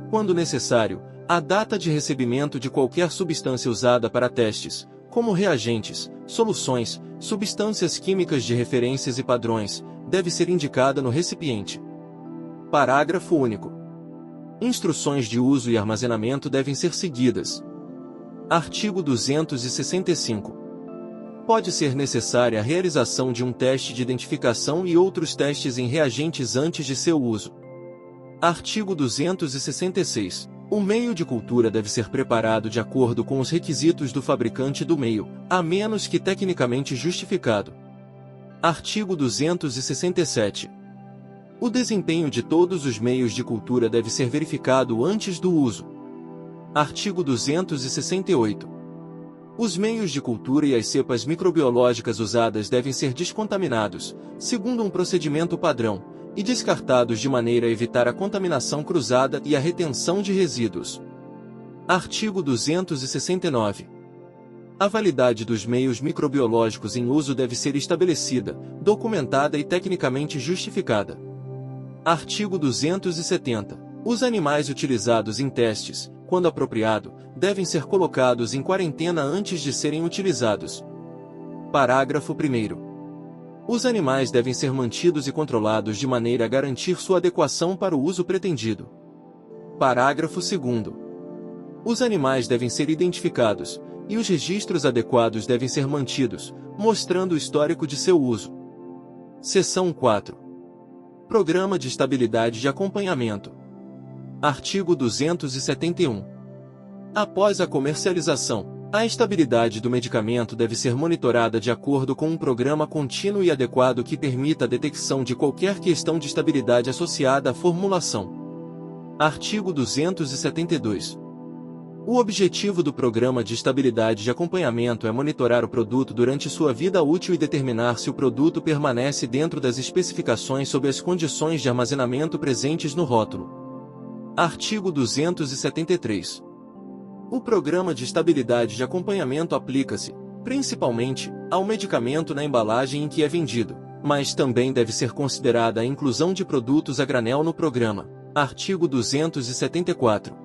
Quando necessário, a data de recebimento de qualquer substância usada para testes, como reagentes, soluções, substâncias químicas de referências e padrões, deve ser indicada no recipiente. Parágrafo único. Instruções de uso e armazenamento devem ser seguidas. Artigo 265. Pode ser necessária a realização de um teste de identificação e outros testes em reagentes antes de seu uso. Artigo 266. O meio de cultura deve ser preparado de acordo com os requisitos do fabricante do meio, a menos que tecnicamente justificado. Artigo 267. O desempenho de todos os meios de cultura deve ser verificado antes do uso. Artigo 268. Os meios de cultura e as cepas microbiológicas usadas devem ser descontaminados, segundo um procedimento padrão, e descartados de maneira a evitar a contaminação cruzada e a retenção de resíduos. Artigo 269. A validade dos meios microbiológicos em uso deve ser estabelecida, documentada e tecnicamente justificada. Artigo 270. Os animais utilizados em testes, quando apropriado, devem ser colocados em quarentena antes de serem utilizados. Parágrafo 1º. Os animais devem ser mantidos e controlados de maneira a garantir sua adequação para o uso pretendido. Parágrafo 2º. Os animais devem ser identificados, e os registros adequados devem ser mantidos, mostrando o histórico de seu uso. Seção 4. Programa de estabilidade de acompanhamento. Artigo 271. Após a comercialização, a estabilidade do medicamento deve ser monitorada de acordo com um programa contínuo e adequado que permita a detecção de qualquer questão de estabilidade associada à formulação. Artigo 272. O objetivo do programa de estabilidade de acompanhamento é monitorar o produto durante sua vida útil e determinar se o produto permanece dentro das especificações sob as condições de armazenamento presentes no rótulo. Artigo 273. O programa de estabilidade de acompanhamento aplica-se, principalmente, ao medicamento na embalagem em que é vendido, mas também deve ser considerada a inclusão de produtos a granel no programa. Artigo 274.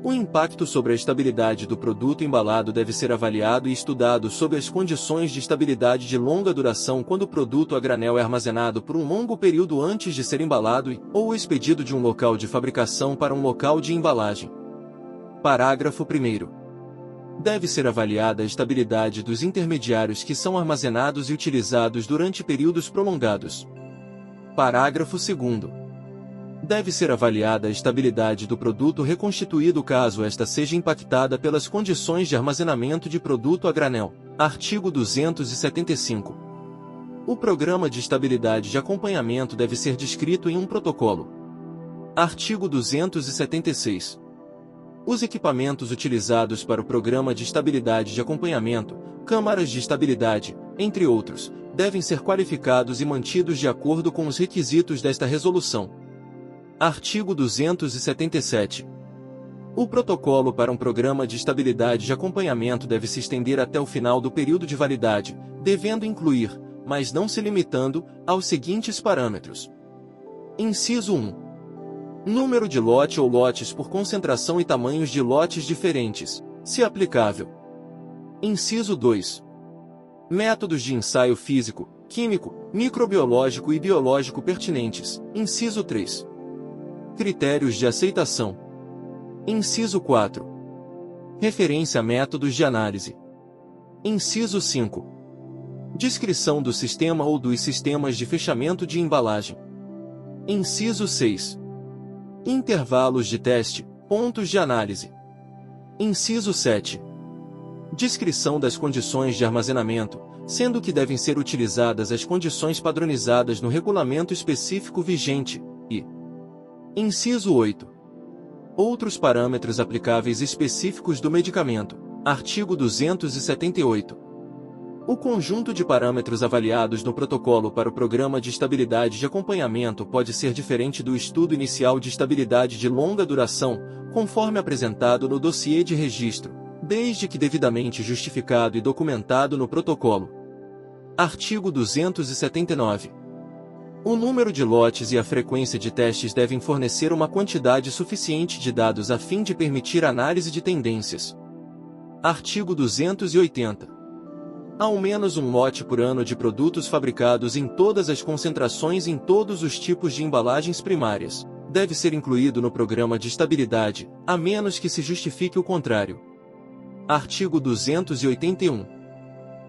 O impacto sobre a estabilidade do produto embalado deve ser avaliado e estudado sob as condições de estabilidade de longa duração quando o produto a granel é armazenado por um longo período antes de ser embalado ou expedido de um local de fabricação para um local de embalagem. Parágrafo 1º. Deve ser avaliada a estabilidade dos intermediários que são armazenados e utilizados durante períodos prolongados. Parágrafo 2º. Deve ser avaliada a estabilidade do produto reconstituído caso esta seja impactada pelas condições de armazenamento de produto a granel. Artigo 275. O programa de estabilidade de acompanhamento deve ser descrito em um protocolo. Artigo 276. Os equipamentos utilizados para o Programa de Estabilidade de Acompanhamento, câmaras de estabilidade, entre outros, devem ser qualificados e mantidos de acordo com os requisitos desta resolução. Artigo 277. O protocolo para um Programa de Estabilidade de Acompanhamento deve se estender até o final do período de validade, devendo incluir, mas não se limitando, aos seguintes parâmetros. Inciso 1. Número de lote ou lotes por concentração e tamanhos de lotes diferentes, se aplicável. Inciso 2. Métodos de ensaio físico, químico, microbiológico e biológico pertinentes. Inciso 3. Critérios de aceitação. Inciso 4. Referência a métodos de análise. Inciso 5. Descrição do sistema ou dos sistemas de fechamento de embalagem. Inciso 6. Intervalos de teste, pontos de análise. Inciso 7. Descrição das condições de armazenamento, sendo que devem ser utilizadas as condições padronizadas no regulamento específico vigente, e Inciso 8. Outros parâmetros aplicáveis específicos do medicamento. Artigo 278. O conjunto de parâmetros avaliados no protocolo para o Programa de Estabilidade de Acompanhamento pode ser diferente do estudo inicial de estabilidade de longa duração, conforme apresentado no dossiê de registro, desde que devidamente justificado e documentado no protocolo. Artigo 279. O número de lotes e a frequência de testes devem fornecer uma quantidade suficiente de dados a fim de permitir análise de tendências. Artigo 280. Ao menos um lote por ano de produtos fabricados em todas as concentrações em todos os tipos de embalagens primárias deve ser incluído no programa de estabilidade, a menos que se justifique o contrário. Artigo 281.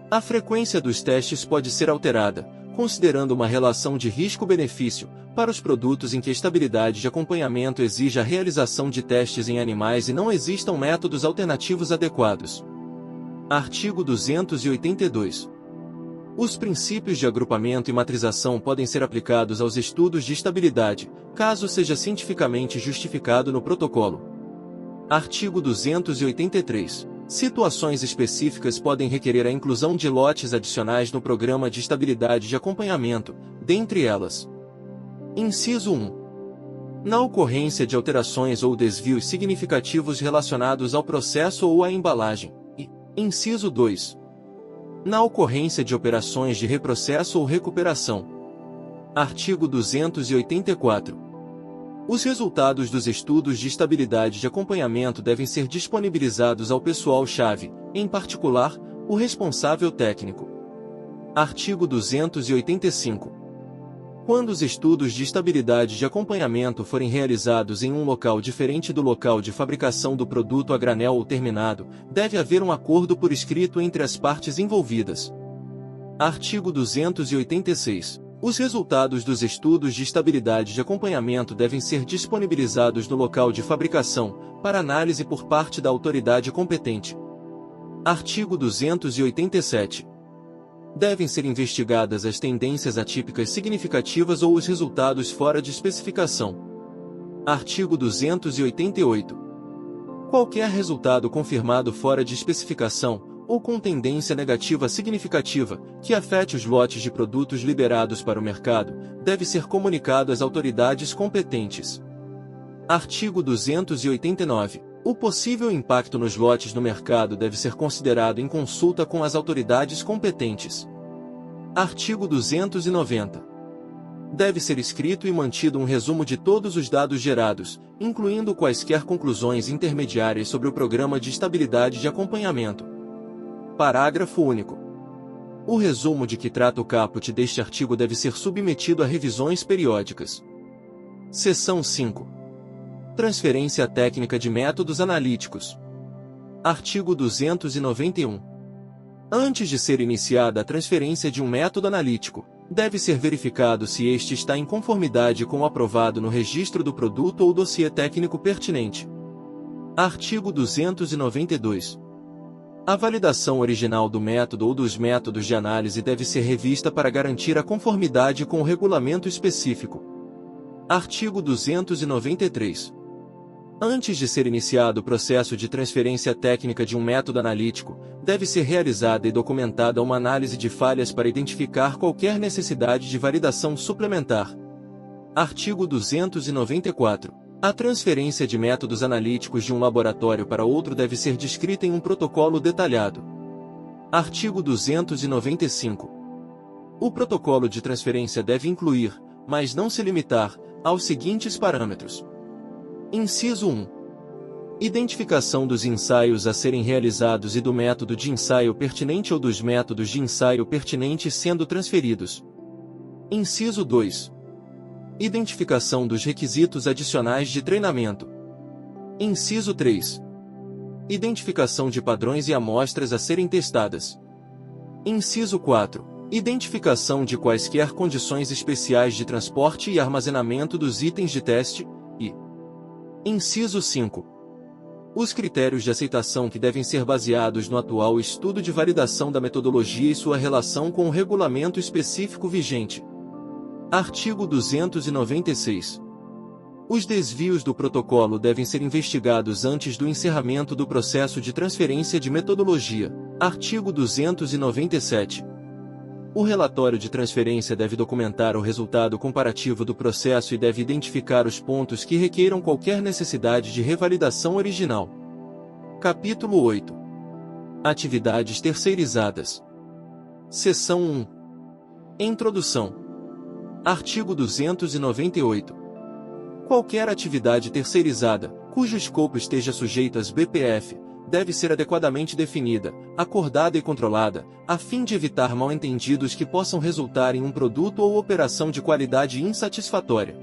A frequência dos testes pode ser alterada, considerando uma relação de risco-benefício, para os produtos em que a estabilidade de acompanhamento exija a realização de testes em animais e não existam métodos alternativos adequados. Artigo 282. Os princípios de agrupamento e matrização podem ser aplicados aos estudos de estabilidade, caso seja cientificamente justificado no protocolo. Artigo 283. Situações específicas podem requerer a inclusão de lotes adicionais no Programa de Estabilidade de Acompanhamento, dentre elas. Inciso 1. Na ocorrência de alterações ou desvios significativos relacionados ao processo ou à embalagem. Inciso 2. Na ocorrência de operações de reprocesso ou recuperação. Artigo 284. Os resultados dos estudos de estabilidade de acompanhamento devem ser disponibilizados ao pessoal-chave, em particular, o responsável técnico. Artigo 285. Quando os estudos de estabilidade de acompanhamento forem realizados em um local diferente do local de fabricação do produto a granel ou terminado, deve haver um acordo por escrito entre as partes envolvidas. Artigo 286. Os resultados dos estudos de estabilidade de acompanhamento devem ser disponibilizados no local de fabricação, para análise por parte da autoridade competente. Artigo 287. Devem ser investigadas as tendências atípicas significativas ou os resultados fora de especificação. Artigo 288. Qualquer resultado confirmado fora de especificação, ou com tendência negativa significativa, que afete os lotes de produtos liberados para o mercado, deve ser comunicado às autoridades competentes. Artigo 289. O possível impacto nos lotes no mercado deve ser considerado em consulta com as autoridades competentes. Artigo 290. Deve ser escrito e mantido um resumo de todos os dados gerados, incluindo quaisquer conclusões intermediárias sobre o Programa de Estabilidade de Acompanhamento. Parágrafo único. O resumo de que trata o caput deste artigo deve ser submetido a revisões periódicas. Seção 5. Transferência técnica de métodos analíticos. Artigo 291. Antes de ser iniciada a transferência de um método analítico, deve ser verificado se este está em conformidade com o aprovado no registro do produto ou dossiê técnico pertinente. Artigo 292. A validação original do método ou dos métodos de análise deve ser revista para garantir a conformidade com o regulamento específico. Artigo 293. Antes de ser iniciado o processo de transferência técnica de um método analítico, deve ser realizada e documentada uma análise de falhas para identificar qualquer necessidade de validação suplementar. Artigo 294. A transferência de métodos analíticos de um laboratório para outro deve ser descrita em um protocolo detalhado. Artigo 295. O protocolo de transferência deve incluir, mas não se limitar, aos seguintes parâmetros. Inciso 1. Identificação dos ensaios a serem realizados e do método de ensaio pertinente ou dos métodos de ensaio pertinentes sendo transferidos. Inciso 2. Identificação dos requisitos adicionais de treinamento. Inciso 3. Identificação de padrões e amostras a serem testadas. Inciso 4. Identificação de quaisquer condições especiais de transporte e armazenamento dos itens de teste, e Inciso 5. Os critérios de aceitação que devem ser baseados no atual estudo de validação da metodologia e sua relação com o regulamento específico vigente. Artigo 296. Os desvios do protocolo devem ser investigados antes do encerramento do processo de transferência de metodologia. Artigo 297. O relatório de transferência deve documentar o resultado comparativo do processo e deve identificar os pontos que requeiram qualquer necessidade de revalidação original. Capítulo 8. Atividades terceirizadas. Seção 1. Introdução. Artigo 298. Qualquer atividade terceirizada, cujo escopo esteja sujeito às BPF, deve ser adequadamente definida, acordada e controlada, a fim de evitar mal-entendidos que possam resultar em um produto ou operação de qualidade insatisfatória.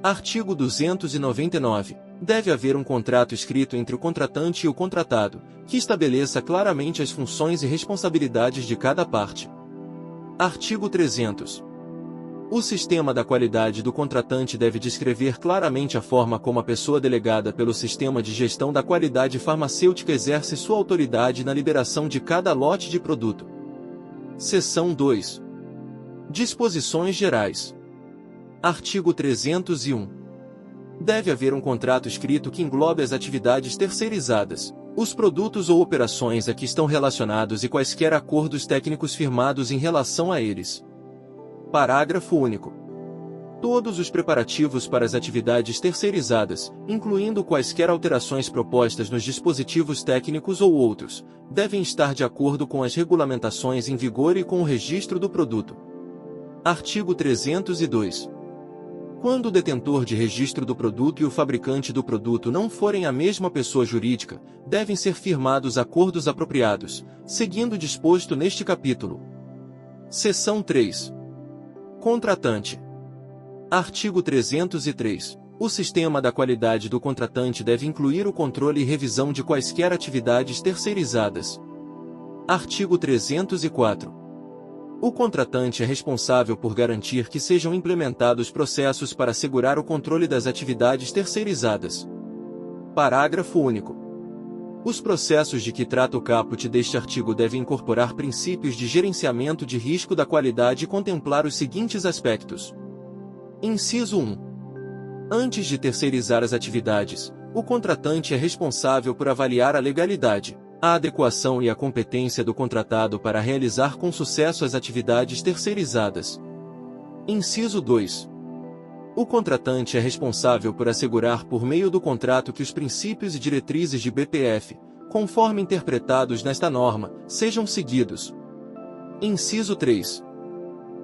Artigo 299. Deve haver um contrato escrito entre o contratante e o contratado, que estabeleça claramente as funções e responsabilidades de cada parte. Artigo 300. O sistema da qualidade do contratante deve descrever claramente a forma como a pessoa delegada pelo Sistema de Gestão da Qualidade Farmacêutica exerce sua autoridade na liberação de cada lote de produto. Seção 2. Disposições gerais. Artigo 301. Deve haver um contrato escrito que englobe as atividades terceirizadas, os produtos ou operações a que estão relacionados e quaisquer acordos técnicos firmados em relação a eles. Parágrafo único. Todos os preparativos para as atividades terceirizadas, incluindo quaisquer alterações propostas nos dispositivos técnicos ou outros, devem estar de acordo com as regulamentações em vigor e com o registro do produto. Artigo 302. Quando o detentor de registro do produto e o fabricante do produto não forem a mesma pessoa jurídica, devem ser firmados acordos apropriados, seguindo o disposto neste capítulo. Seção 3. Contratante. Artigo 303. O sistema da qualidade do contratante deve incluir o controle e revisão de quaisquer atividades terceirizadas. Artigo 304. O contratante é responsável por garantir que sejam implementados processos para assegurar o controle das atividades terceirizadas. Parágrafo único. Os processos de que trata o caput deste artigo devem incorporar princípios de gerenciamento de risco da qualidade e contemplar os seguintes aspectos. Inciso 1. Antes de terceirizar as atividades, o contratante é responsável por avaliar a legalidade, a adequação e a competência do contratado para realizar com sucesso as atividades terceirizadas. Inciso 2. O contratante é responsável por assegurar por meio do contrato que os princípios e diretrizes de BPF, conforme interpretados nesta norma, sejam seguidos. Inciso 3.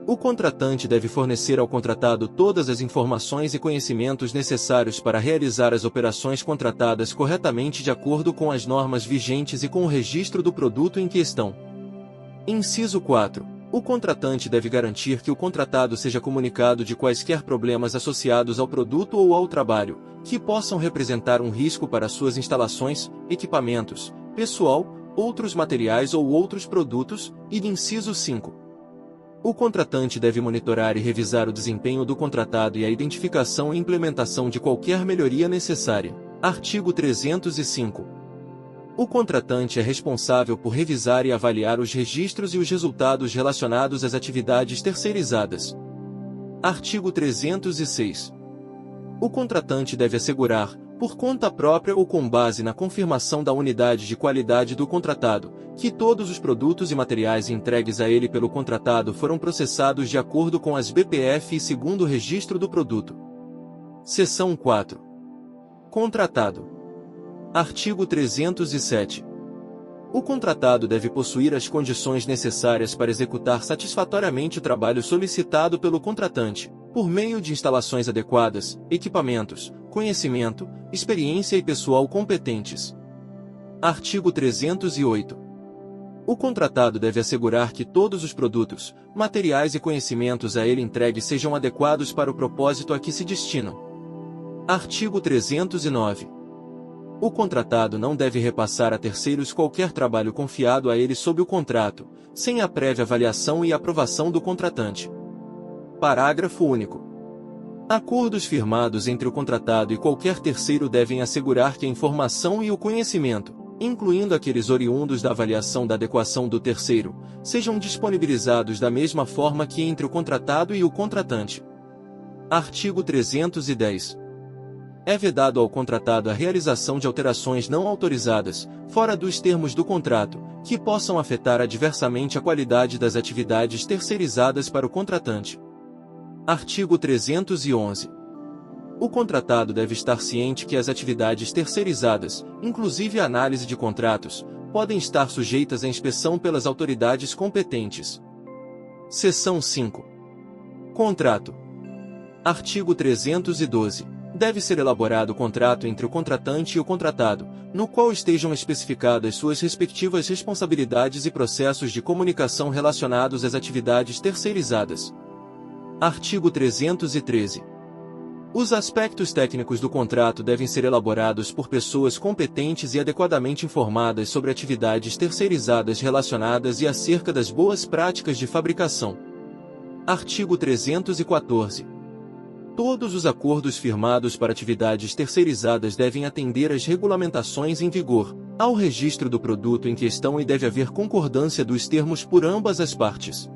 O contratante deve fornecer ao contratado todas as informações e conhecimentos necessários para realizar as operações contratadas corretamente de acordo com as normas vigentes e com o registro do produto em questão. Inciso 4. O contratante deve garantir que o contratado seja comunicado de quaisquer problemas associados ao produto ou ao trabalho, que possam representar um risco para suas instalações, equipamentos, pessoal, outros materiais ou outros produtos, e inciso 5. O contratante deve monitorar e revisar o desempenho do contratado e a identificação e implementação de qualquer melhoria necessária. Artigo 305. O contratante é responsável por revisar e avaliar os registros e os resultados relacionados às atividades terceirizadas. Artigo 306. O contratante deve assegurar, por conta própria ou com base na confirmação da unidade de qualidade do contratado, que todos os produtos e materiais entregues a ele pelo contratado foram processados de acordo com as BPF e segundo o registro do produto. Seção 4. Contratado. Artigo 307. O contratado deve possuir as condições necessárias para executar satisfatoriamente o trabalho solicitado pelo contratante, por meio de instalações adequadas, equipamentos, conhecimento, experiência e pessoal competentes. Artigo 308. O contratado deve assegurar que todos os produtos, materiais e conhecimentos a ele entregues sejam adequados para o propósito a que se destinam. Artigo 309. O contratado não deve repassar a terceiros qualquer trabalho confiado a ele sob o contrato, sem a prévia avaliação e aprovação do contratante. Parágrafo único. Acordos firmados entre o contratado e qualquer terceiro devem assegurar que a informação e o conhecimento, incluindo aqueles oriundos da avaliação da adequação do terceiro, sejam disponibilizados da mesma forma que entre o contratado e o contratante. Artigo 310. É vedado ao contratado a realização de alterações não autorizadas, fora dos termos do contrato, que possam afetar adversamente a qualidade das atividades terceirizadas para o contratante. Artigo 311. O contratado deve estar ciente que as atividades terceirizadas, inclusive a análise de contratos, podem estar sujeitas à inspeção pelas autoridades competentes. Seção 5. Contrato. Artigo 312. Deve ser elaborado o contrato entre o contratante e o contratado, no qual estejam especificadas suas respectivas responsabilidades e processos de comunicação relacionados às atividades terceirizadas. Artigo 313. Os aspectos técnicos do contrato devem ser elaborados por pessoas competentes e adequadamente informadas sobre atividades terceirizadas relacionadas e acerca das boas práticas de fabricação. Artigo 314. Todos os acordos firmados para atividades terceirizadas devem atender às regulamentações em vigor, ao registro do produto em questão e deve haver concordância dos termos por ambas as partes.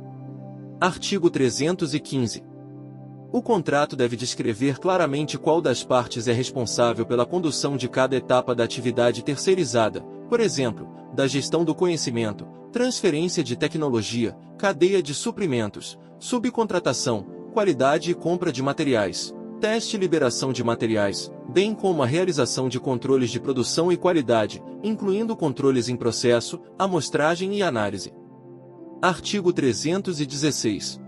Artigo 315. O contrato deve descrever claramente qual das partes é responsável pela condução de cada etapa da atividade terceirizada, por exemplo, da gestão do conhecimento, transferência de tecnologia, cadeia de suprimentos, subcontratação, qualidade e compra de materiais, teste e liberação de materiais, bem como a realização de controles de produção e qualidade, incluindo controles em processo, amostragem e análise. Artigo 316.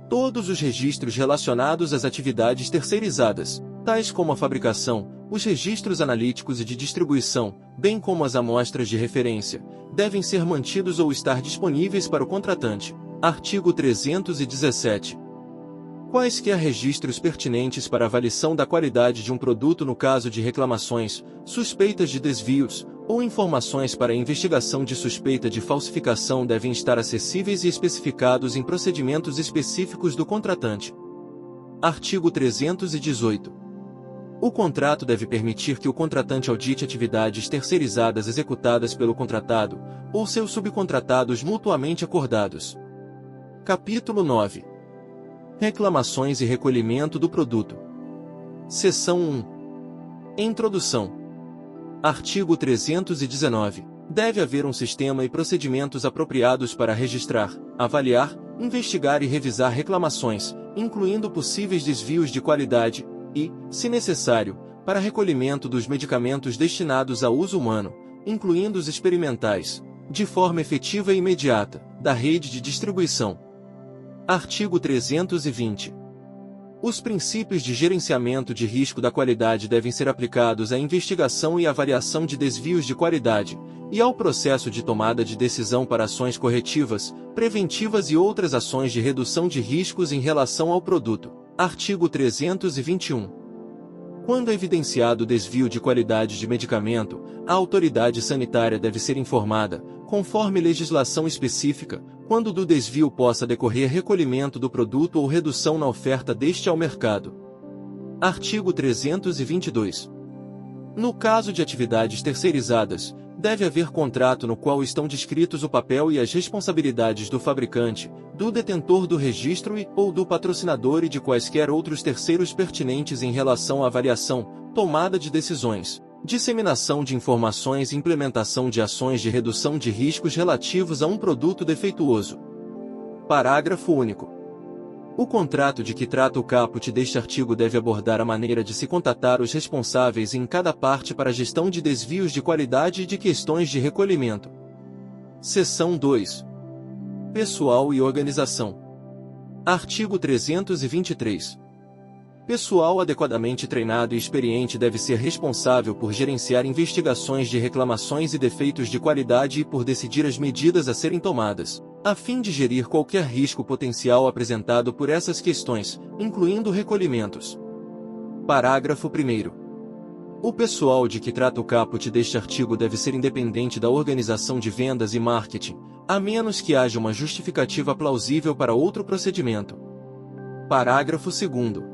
Todos os registros relacionados às atividades terceirizadas, tais como a fabricação, os registros analíticos e de distribuição, bem como as amostras de referência, devem ser mantidos ou estar disponíveis para o contratante. Artigo 317. Quaisquer registros pertinentes para avaliação da qualidade de um produto no caso de reclamações, suspeitas de desvios, ou informações para investigação de suspeita de falsificação devem estar acessíveis e especificados em procedimentos específicos do contratante. Artigo 318. O contrato deve permitir que o contratante audite atividades terceirizadas executadas pelo contratado, ou seus subcontratados mutuamente acordados. Capítulo 9. Reclamações e recolhimento do produto. Seção 1. Introdução. Artigo 319. Deve haver um sistema e procedimentos apropriados para registrar, avaliar, investigar e revisar reclamações, incluindo possíveis desvios de qualidade, e, se necessário, para recolhimento dos medicamentos destinados a uso humano, incluindo os experimentais, de forma efetiva e imediata, da rede de distribuição. Artigo 320. Os princípios de gerenciamento de risco da qualidade devem ser aplicados à investigação e avaliação de desvios de qualidade, e ao processo de tomada de decisão para ações corretivas, preventivas e outras ações de redução de riscos em relação ao produto. Artigo 321. Quando é evidenciado desvio de qualidade de medicamento, a autoridade sanitária deve ser informada, conforme legislação específica, quando do desvio possa decorrer recolhimento do produto ou redução na oferta deste ao mercado. Artigo 322. No caso de atividades terceirizadas, deve haver contrato no qual estão descritos o papel e as responsabilidades do fabricante, do detentor do registro ou do patrocinador e de quaisquer outros terceiros pertinentes em relação à avaliação, tomada de decisões, disseminação de informações e implementação de ações de redução de riscos relativos a um produto defeituoso. Parágrafo único. O contrato de que trata o caput deste artigo deve abordar a maneira de se contatar os responsáveis em cada parte para a gestão de desvios de qualidade e de questões de recolhimento. Seção 2. Pessoal e organização. Artigo 323. Pessoal adequadamente treinado e experiente deve ser responsável por gerenciar investigações de reclamações e defeitos de qualidade e por decidir as medidas a serem tomadas, a fim de gerir qualquer risco potencial apresentado por essas questões, incluindo recolhimentos. Parágrafo 1º. O pessoal de que trata o caput deste artigo deve ser independente da organização de vendas e marketing, a menos que haja uma justificativa plausível para outro procedimento. Parágrafo 2º.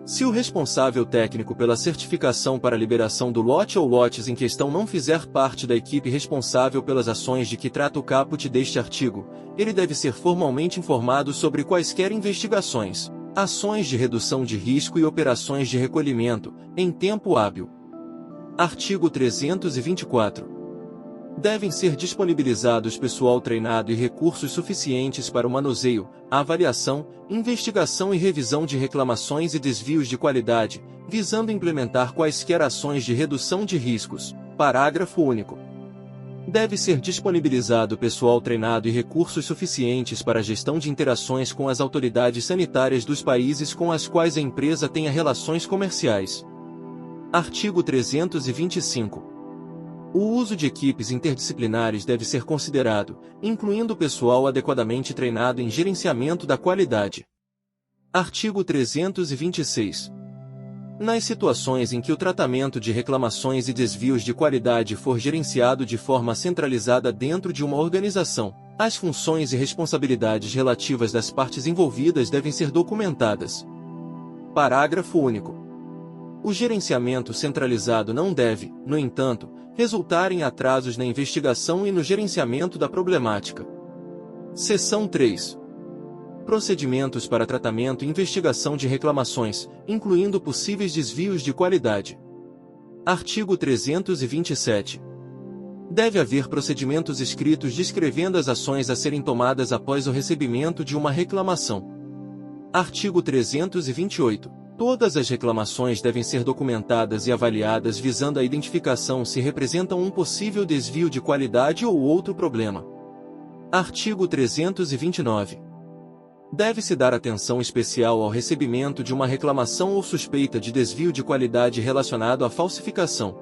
Se o responsável técnico pela certificação para a liberação do lote ou lotes em questão não fizer parte da equipe responsável pelas ações de que trata o caput deste artigo, ele deve ser formalmente informado sobre quaisquer investigações, ações de redução de risco e operações de recolhimento, em tempo hábil. Artigo 324. Devem ser disponibilizados pessoal treinado e recursos suficientes para o manuseio, a avaliação, investigação e revisão de reclamações e desvios de qualidade, visando implementar quaisquer ações de redução de riscos. Parágrafo único. Deve ser disponibilizado pessoal treinado e recursos suficientes para a gestão de interações com as autoridades sanitárias dos países com as quais a empresa tenha relações comerciais. Artigo 325. O uso de equipes interdisciplinares deve ser considerado, incluindo pessoal adequadamente treinado em gerenciamento da qualidade. Artigo 326. Nas situações em que o tratamento de reclamações e desvios de qualidade for gerenciado de forma centralizada dentro de uma organização, as funções e responsabilidades relativas das partes envolvidas devem ser documentadas. Parágrafo único. O gerenciamento centralizado não deve, no entanto, resultar em atrasos na investigação e no gerenciamento da problemática. Seção 3. Procedimentos para tratamento e investigação de reclamações, incluindo possíveis desvios de qualidade. Artigo 327. Deve haver procedimentos escritos descrevendo as ações a serem tomadas após o recebimento de uma reclamação. Artigo 328. Todas as reclamações devem ser documentadas e avaliadas visando a identificação se representam um possível desvio de qualidade ou outro problema. Artigo 329. Deve-se dar atenção especial ao recebimento de uma reclamação ou suspeita de desvio de qualidade relacionado à falsificação.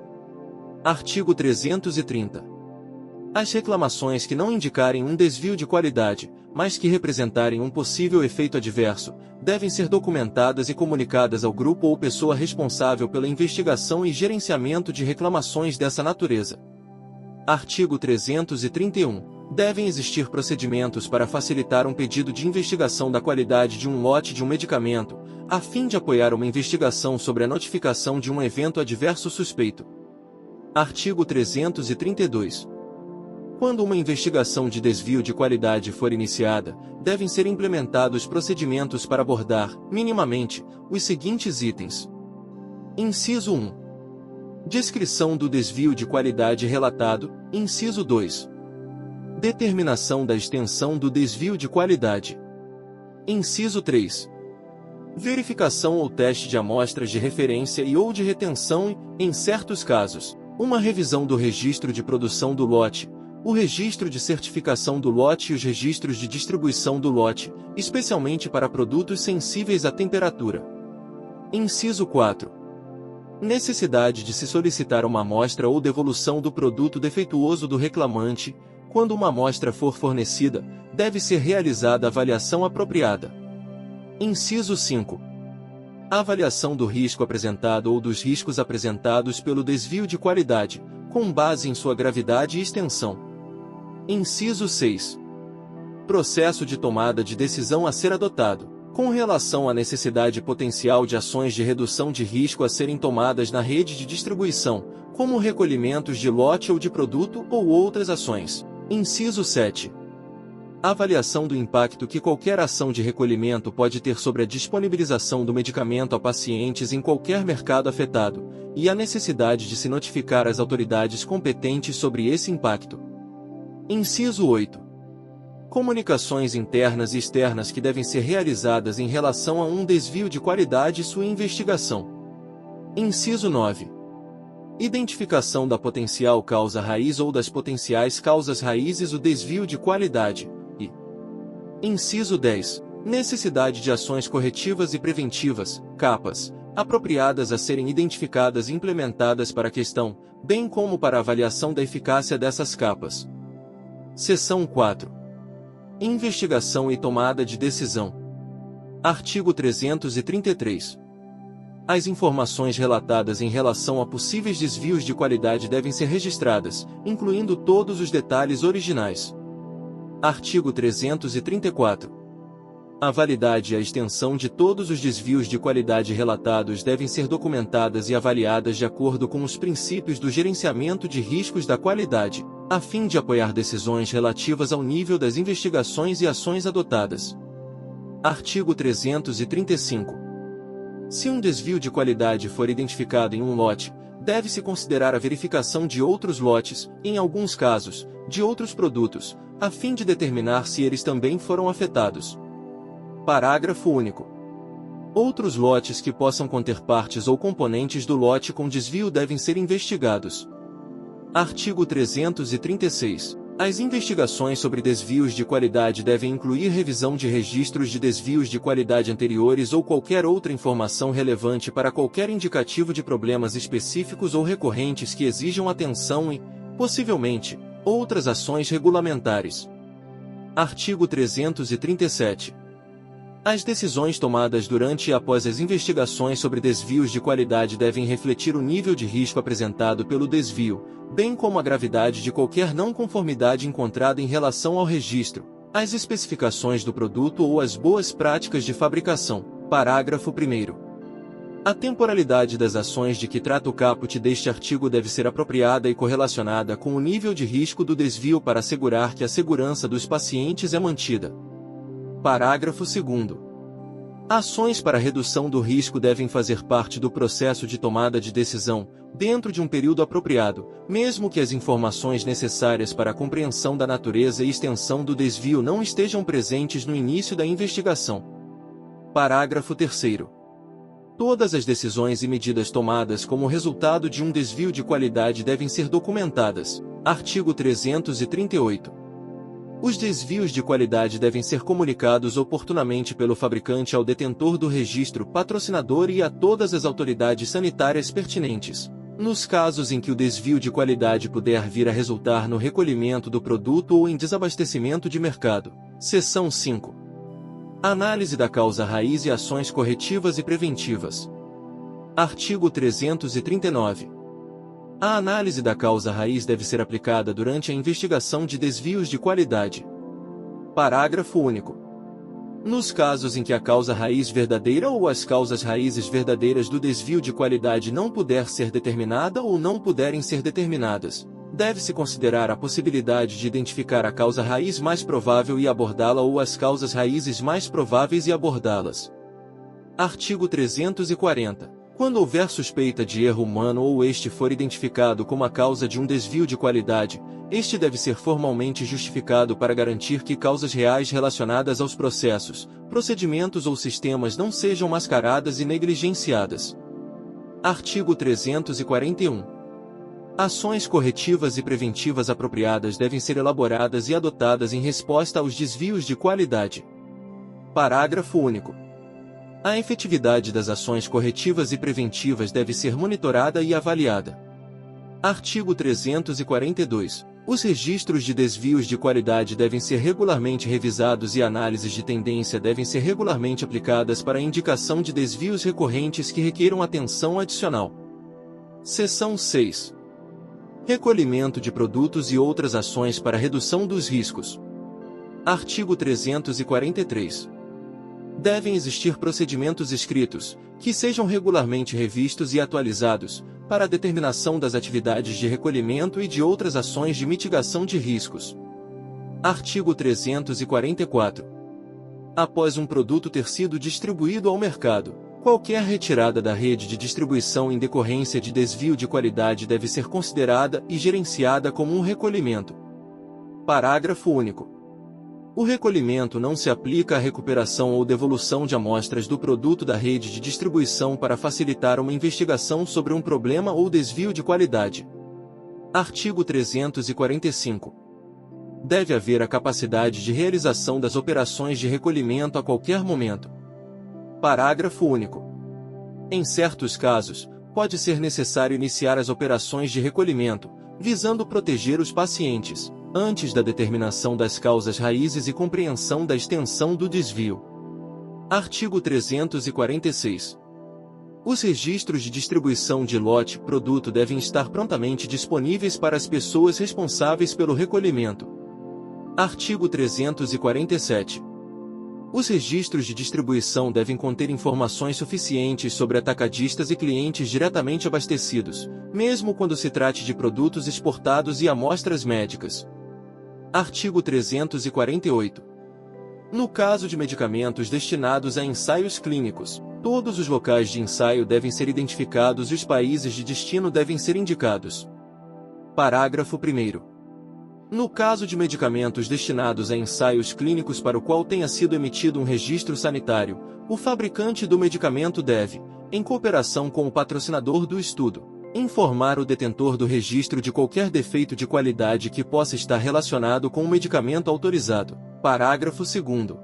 Artigo 330. As reclamações que não indicarem um desvio de qualidade, mas que representarem um possível efeito adverso, devem ser documentadas e comunicadas ao grupo ou pessoa responsável pela investigação e gerenciamento de reclamações dessa natureza. Artigo 331. Devem existir procedimentos para facilitar um pedido de investigação da qualidade de um lote de um medicamento, a fim de apoiar uma investigação sobre a notificação de um evento adverso suspeito. Artigo 332. Quando uma investigação de desvio de qualidade for iniciada, devem ser implementados procedimentos para abordar, minimamente, os seguintes itens. Inciso 1. Descrição do desvio de qualidade relatado. Inciso 2. Determinação da extensão do desvio de qualidade. Inciso 3. Verificação ou teste de amostras de referência e ou de retenção e, em certos casos, uma revisão do registro de produção do lote, o registro de certificação do lote e os registros de distribuição do lote, especialmente para produtos sensíveis à temperatura. Inciso 4. Necessidade de se solicitar uma amostra ou devolução do produto defeituoso do reclamante. Quando uma amostra for fornecida, deve ser realizada a avaliação apropriada. Inciso 5. A avaliação do risco apresentado ou dos riscos apresentados pelo desvio de qualidade, com base em sua gravidade e extensão. Inciso 6. Processo de tomada de decisão a ser adotado, com relação à necessidade potencial de ações de redução de risco a serem tomadas na rede de distribuição, como recolhimentos de lote ou de produto ou outras ações. Inciso 7. avaliação do impacto que qualquer ação de recolhimento pode ter sobre a disponibilização do medicamento a pacientes em qualquer mercado afetado, e a necessidade de se notificar às autoridades competentes sobre esse impacto. Inciso 8. Comunicações internas e externas que devem ser realizadas em relação a um desvio de qualidade e sua investigação. Inciso 9. Identificação da potencial causa raiz ou das potenciais causas raízes do desvio de qualidade. Inciso 10. Necessidade de ações corretivas e preventivas, CAPAs, apropriadas a serem identificadas e implementadas para a questão, bem como para a avaliação da eficácia dessas CAPAs. Seção 4. Investigação e tomada de decisão. Artigo 333. As informações relatadas em relação a possíveis desvios de qualidade devem ser registradas, incluindo todos os detalhes originais. Artigo 334. A validade e a extensão de todos os desvios de qualidade relatados devem ser documentadas e avaliadas de acordo com os princípios do gerenciamento de riscos da qualidade, a fim de apoiar decisões relativas ao nível das investigações e ações adotadas. Artigo 335. Se um desvio de qualidade for identificado em um lote, deve-se considerar a verificação de outros lotes, em alguns casos, de outros produtos, a fim de determinar se eles também foram afetados. Parágrafo único. Outros lotes que possam conter partes ou componentes do lote com desvio devem ser investigados. Artigo 336. As investigações sobre desvios de qualidade devem incluir revisão de registros de desvios de qualidade anteriores ou qualquer outra informação relevante para qualquer indicativo de problemas específicos ou recorrentes que exijam atenção e, possivelmente, outras ações regulamentares. Artigo 337. As decisões tomadas durante e após as investigações sobre desvios de qualidade devem refletir o nível de risco apresentado pelo desvio, bem como a gravidade de qualquer não conformidade encontrada em relação ao registro, as especificações do produto ou as boas práticas de fabricação. Parágrafo 1º. A temporalidade das ações de que trata o caput deste artigo deve ser apropriada e correlacionada com o nível de risco do desvio para assegurar que a segurança dos pacientes é mantida. Parágrafo 2º. Ações para redução do risco devem fazer parte do processo de tomada de decisão, dentro de um período apropriado, mesmo que as informações necessárias para a compreensão da natureza e extensão do desvio não estejam presentes no início da investigação. Parágrafo 3º. Todas as decisões e medidas tomadas como resultado de um desvio de qualidade devem ser documentadas. Artigo 338. Os desvios de qualidade devem ser comunicados oportunamente pelo fabricante ao detentor do registro patrocinador e a todas as autoridades sanitárias pertinentes, nos casos em que o desvio de qualidade puder vir a resultar no recolhimento do produto ou em desabastecimento de mercado. Seção 5. Análise da causa raiz e ações corretivas e preventivas. Artigo 339. A análise da causa raiz deve ser aplicada durante a investigação de desvios de qualidade. Parágrafo único. Nos casos em que a causa raiz verdadeira ou as causas raízes verdadeiras do desvio de qualidade não puder ser determinada ou não puderem ser determinadas, deve-se considerar a possibilidade de identificar a causa raiz mais provável e abordá-la ou as causas raízes mais prováveis e abordá-las. Artigo 340. Quando houver suspeita de erro humano ou este for identificado como a causa de um desvio de qualidade, este deve ser formalmente justificado para garantir que causas reais relacionadas aos processos, procedimentos ou sistemas não sejam mascaradas e negligenciadas. Artigo 341. Ações corretivas e preventivas apropriadas devem ser elaboradas e adotadas em resposta aos desvios de qualidade. Parágrafo único. A efetividade das ações corretivas e preventivas deve ser monitorada e avaliada. Artigo 342. Os registros de desvios de qualidade devem ser regularmente revisados e análises de tendência devem ser regularmente aplicadas para a indicação de desvios recorrentes que requeram atenção adicional. Seção 6. Recolhimento de produtos e outras ações para redução dos riscos. Artigo 343. Devem existir procedimentos escritos, que sejam regularmente revistos e atualizados, para a determinação das atividades de recolhimento e de outras ações de mitigação de riscos. Artigo 344. Após um produto ter sido distribuído ao mercado, qualquer retirada da rede de distribuição em decorrência de desvio de qualidade deve ser considerada e gerenciada como um recolhimento. Parágrafo único. O recolhimento não se aplica à recuperação ou devolução de amostras do produto da rede de distribuição para facilitar uma investigação sobre um problema ou desvio de qualidade. Artigo 345. Deve haver a capacidade de realização das operações de recolhimento a qualquer momento. Parágrafo único. Em certos casos, pode ser necessário iniciar as operações de recolhimento, visando proteger os pacientes, antes da determinação das causas raízes e compreensão da extensão do desvio. Artigo 346. Os registros de distribuição de lote-produto devem estar prontamente disponíveis para as pessoas responsáveis pelo recolhimento. Artigo 347. Os registros de distribuição devem conter informações suficientes sobre atacadistas e clientes diretamente abastecidos, mesmo quando se trate de produtos exportados e amostras médicas. Artigo 348. No caso de medicamentos destinados a ensaios clínicos, todos os locais de ensaio devem ser identificados e os países de destino devem ser indicados. Parágrafo 1º. No caso de medicamentos destinados a ensaios clínicos para o qual tenha sido emitido um registro sanitário, o fabricante do medicamento deve, em cooperação com o patrocinador do estudo, informar o detentor do registro de qualquer defeito de qualidade que possa estar relacionado com o medicamento autorizado. Parágrafo 2º.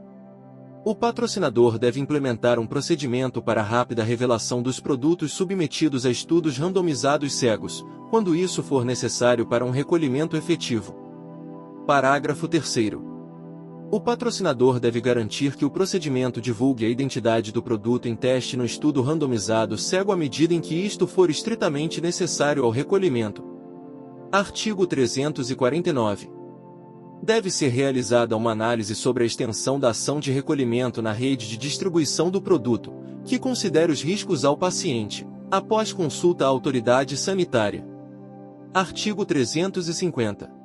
O patrocinador deve implementar um procedimento para a rápida revelação dos produtos submetidos a estudos randomizados cegos, quando isso for necessário para um recolhimento efetivo. Parágrafo 3º. O patrocinador deve garantir que o procedimento divulgue a identidade do produto em teste no estudo randomizado cego à medida em que isto for estritamente necessário ao recolhimento. Artigo 349. Deve ser realizada uma análise sobre a extensão da ação de recolhimento na rede de distribuição do produto, que considere os riscos ao paciente, após consulta à autoridade sanitária. Artigo 350.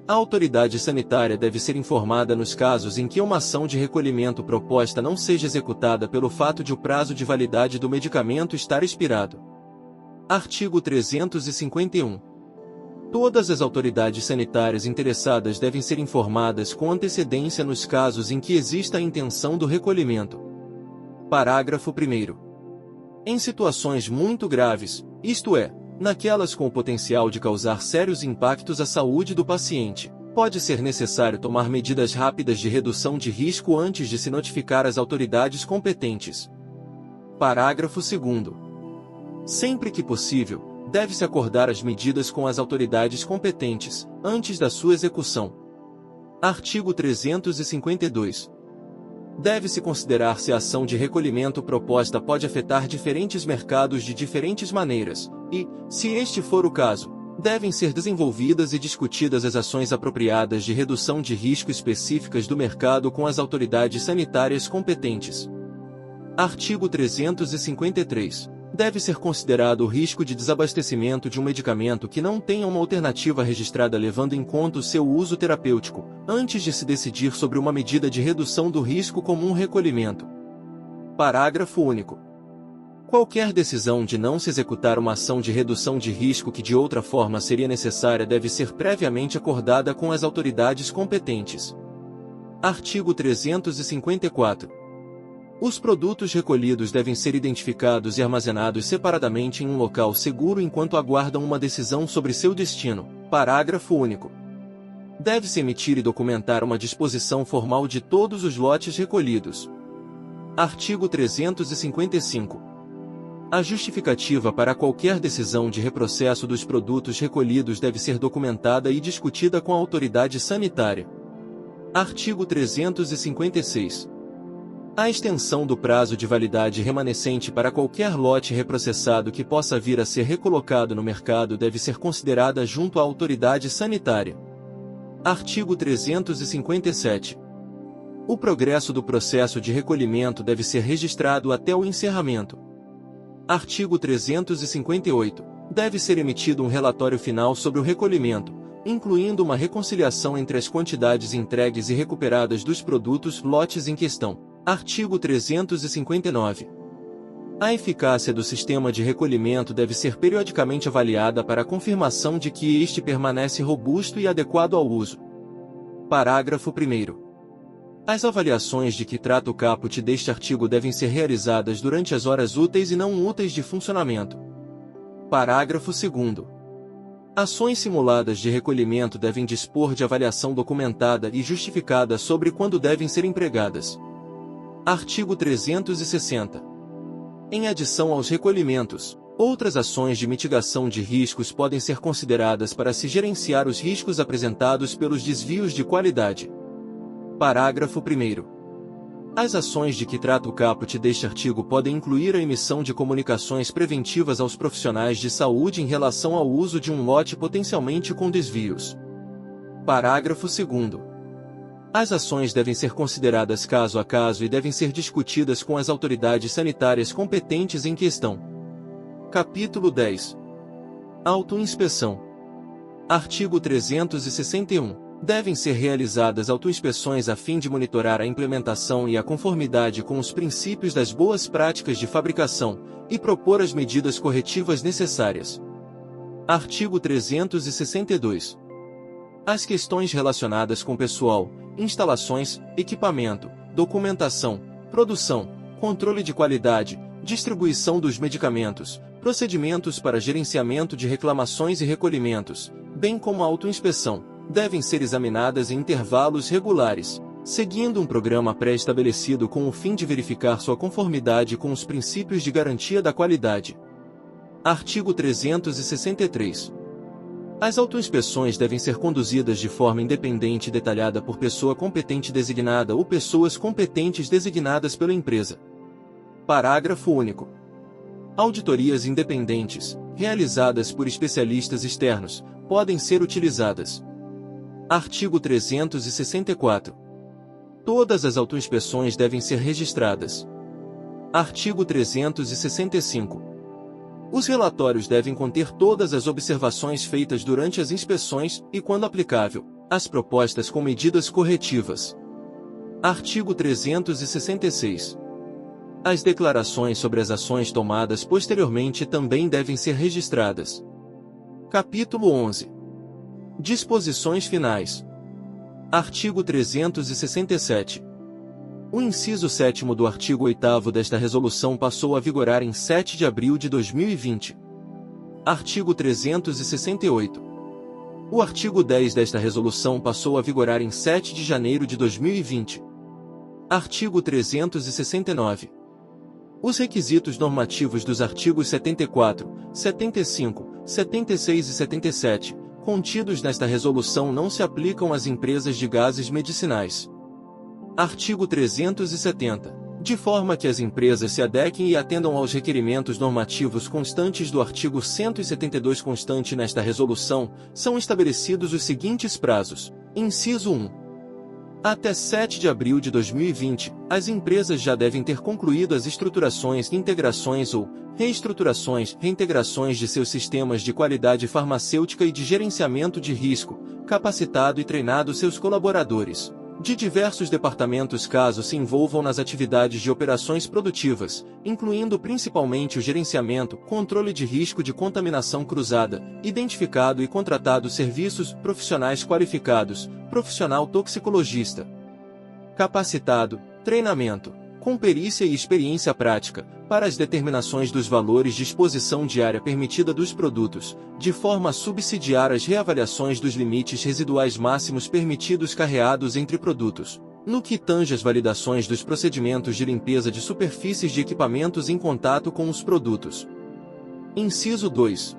A autoridade sanitária deve ser informada nos casos em que uma ação de recolhimento proposta não seja executada pelo fato de o prazo de validade do medicamento estar expirado. Artigo 351. Todas as autoridades sanitárias interessadas devem ser informadas com antecedência nos casos em que exista a intenção do recolhimento. Parágrafo 1º. Em situações muito graves, isto é, naquelas com o potencial de causar sérios impactos à saúde do paciente, pode ser necessário tomar medidas rápidas de redução de risco antes de se notificar às autoridades competentes. Parágrafo 2º. Sempre que possível, deve-se acordar as medidas com as autoridades competentes, antes da sua execução. Artigo 352. Deve-se considerar se a ação de recolhimento proposta pode afetar diferentes mercados de diferentes maneiras, e, se este for o caso, devem ser desenvolvidas e discutidas as ações apropriadas de redução de risco específicas do mercado com as autoridades sanitárias competentes. Artigo 353. Deve ser considerado o risco de desabastecimento de um medicamento que não tenha uma alternativa registrada levando em conta o seu uso terapêutico, antes de se decidir sobre uma medida de redução do risco como um recolhimento. Parágrafo único. Qualquer decisão de não se executar uma ação de redução de risco que de outra forma seria necessária deve ser previamente acordada com as autoridades competentes. Artigo 354. Os produtos recolhidos devem ser identificados e armazenados separadamente em um local seguro enquanto aguardam uma decisão sobre seu destino. Parágrafo único. Deve-se emitir e documentar uma disposição formal de todos os lotes recolhidos. Artigo 355. A justificativa para qualquer decisão de reprocesso dos produtos recolhidos deve ser documentada e discutida com a autoridade sanitária. Artigo 356. A extensão do prazo de validade remanescente para qualquer lote reprocessado que possa vir a ser recolocado no mercado deve ser considerada junto à autoridade sanitária. Artigo 357. O progresso do processo de recolhimento deve ser registrado até o encerramento. Artigo 358. Deve ser emitido um relatório final sobre o recolhimento, incluindo uma reconciliação entre as quantidades entregues e recuperadas dos produtos lotes em questão. Artigo 359. A eficácia do sistema de recolhimento deve ser periodicamente avaliada para a confirmação de que este permanece robusto e adequado ao uso. Parágrafo 1º. As avaliações de que trata o caput deste artigo devem ser realizadas durante as horas úteis e não úteis de funcionamento. Parágrafo 2º. Ações simuladas de recolhimento devem dispor de avaliação documentada e justificada sobre quando devem ser empregadas. Artigo 360. Em adição aos recolhimentos, outras ações de mitigação de riscos podem ser consideradas para se gerenciar os riscos apresentados pelos desvios de qualidade. Parágrafo 1º. As ações de que trata o caput deste artigo podem incluir a emissão de comunicações preventivas aos profissionais de saúde em relação ao uso de um lote potencialmente com desvios. Parágrafo 2º. As ações devem ser consideradas caso a caso e devem ser discutidas com as autoridades sanitárias competentes em questão. Capítulo 10. Autoinspeção. Artigo 361. Devem ser realizadas autoinspeções a fim de monitorar a implementação e a conformidade com os princípios das boas práticas de fabricação, e propor as medidas corretivas necessárias. Artigo 362. As questões relacionadas com pessoal, instalações, equipamento, documentação, produção, controle de qualidade, distribuição dos medicamentos, procedimentos para gerenciamento de reclamações e recolhimentos, bem como a autoinspeção, devem ser examinadas em intervalos regulares, seguindo um programa pré-estabelecido com o fim de verificar sua conformidade com os princípios de garantia da qualidade. Artigo 363. As autoinspeções devem ser conduzidas de forma independente e detalhada por pessoa competente designada ou pessoas competentes designadas pela empresa. Parágrafo único. Auditorias independentes, realizadas por especialistas externos, podem ser utilizadas. Artigo 364. Todas as autoinspeções devem ser registradas. Artigo 365. Os relatórios devem conter todas as observações feitas durante as inspeções e, quando aplicável, as propostas com medidas corretivas. Artigo 366. As declarações sobre as ações tomadas posteriormente também devem ser registradas. Capítulo 11. Disposições finais. Artigo 367. O inciso 7º do artigo 8º desta resolução passou a vigorar em 7 de abril de 2020. Artigo 368. O artigo 10 desta resolução passou a vigorar em 7 de janeiro de 2020. Artigo 369. Os requisitos normativos dos artigos 74, 75, 76 e 77, contidos nesta resolução não se aplicam às empresas de gases medicinais. Artigo 370. De forma que as empresas se adequem e atendam aos requerimentos normativos constantes do artigo 172 constante nesta resolução, são estabelecidos os seguintes prazos. Inciso 1. Até 7 de abril de 2020, as empresas já devem ter concluído as estruturações, integrações ou reestruturações, reintegrações de seus sistemas de qualidade farmacêutica e de gerenciamento de risco, capacitado e treinado seus colaboradores de diversos departamentos caso se envolvam nas atividades de operações produtivas, incluindo principalmente o gerenciamento, controle de risco de contaminação cruzada, identificado e contratado serviços, profissionais qualificados, profissional toxicologista capacitado, treinamento, com perícia e experiência prática, para as determinações dos valores de exposição diária permitida dos produtos, de forma a subsidiar as reavaliações dos limites residuais máximos permitidos carreados entre produtos, no que tange as validações dos procedimentos de limpeza de superfícies de equipamentos em contato com os produtos. Inciso 2.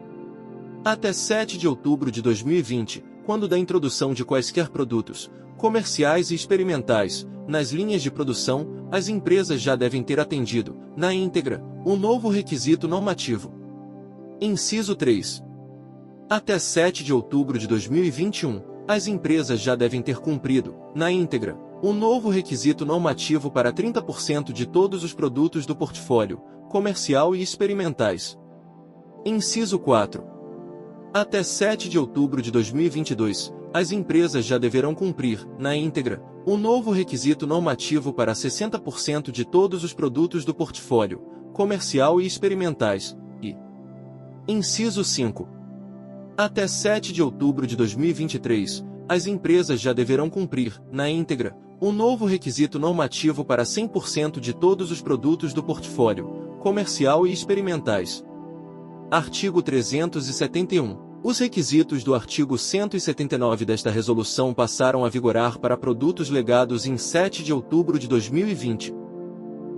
Até 7 de outubro de 2020, quando da introdução de quaisquer produtos, comerciais e experimentais, nas linhas de produção, as empresas já devem ter atendido, na íntegra, o novo requisito normativo. Inciso 3. Até 7 de outubro de 2021, as empresas já devem ter cumprido, na íntegra, o novo requisito normativo para 30% de todos os produtos do portfólio, comercial e experimentais. Inciso 4. Até 7 de outubro de 2022, as empresas já deverão cumprir, na íntegra, o novo requisito normativo para 60% de todos os produtos do portfólio, comercial e experimentais, e Inciso 5. Até 7 de outubro de 2023, as empresas já deverão cumprir, na íntegra, o novo requisito normativo para 100% de todos os produtos do portfólio, comercial e experimentais. Artigo 371. Os requisitos do artigo 179 desta resolução passaram a vigorar para produtos legados em 7 de outubro de 2020.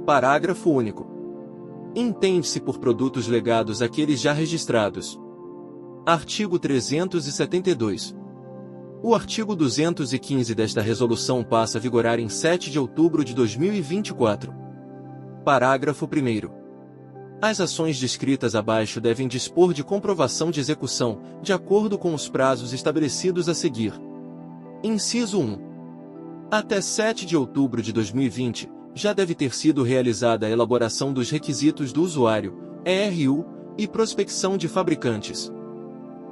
Parágrafo único. Entende-se por produtos legados aqueles já registrados. Artigo 372. O artigo 215 desta resolução passa a vigorar em 7 de outubro de 2024. Parágrafo 1º. As ações descritas abaixo devem dispor de comprovação de execução, de acordo com os prazos estabelecidos a seguir. Inciso 1. Até 7 de outubro de 2020, já deve ter sido realizada a elaboração dos requisitos do usuário, ERU, e prospecção de fabricantes.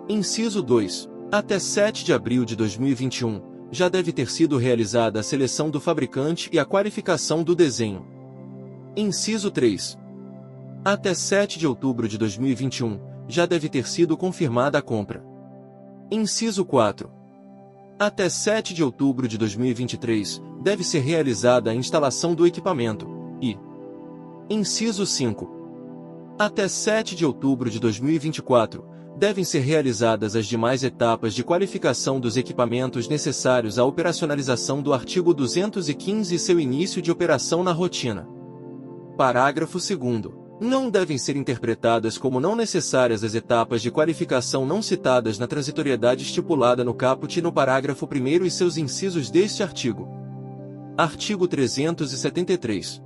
Inciso 2. Até 7 de abril de 2021, já deve ter sido realizada a seleção do fabricante e a qualificação do desenho. Inciso 3. Até 7 de outubro de 2021, já deve ter sido confirmada a compra. Inciso 4. Até 7 de outubro de 2023, deve ser realizada a instalação do equipamento, e Inciso 5. Até 7 de outubro de 2024, devem ser realizadas as demais etapas de qualificação dos equipamentos necessários à operacionalização do artigo 215 e seu início de operação na rotina. Parágrafo 2º. Não devem ser interpretadas como não necessárias as etapas de qualificação não citadas na transitoriedade estipulada no caput e no parágrafo 1º e seus incisos deste artigo. Artigo 373.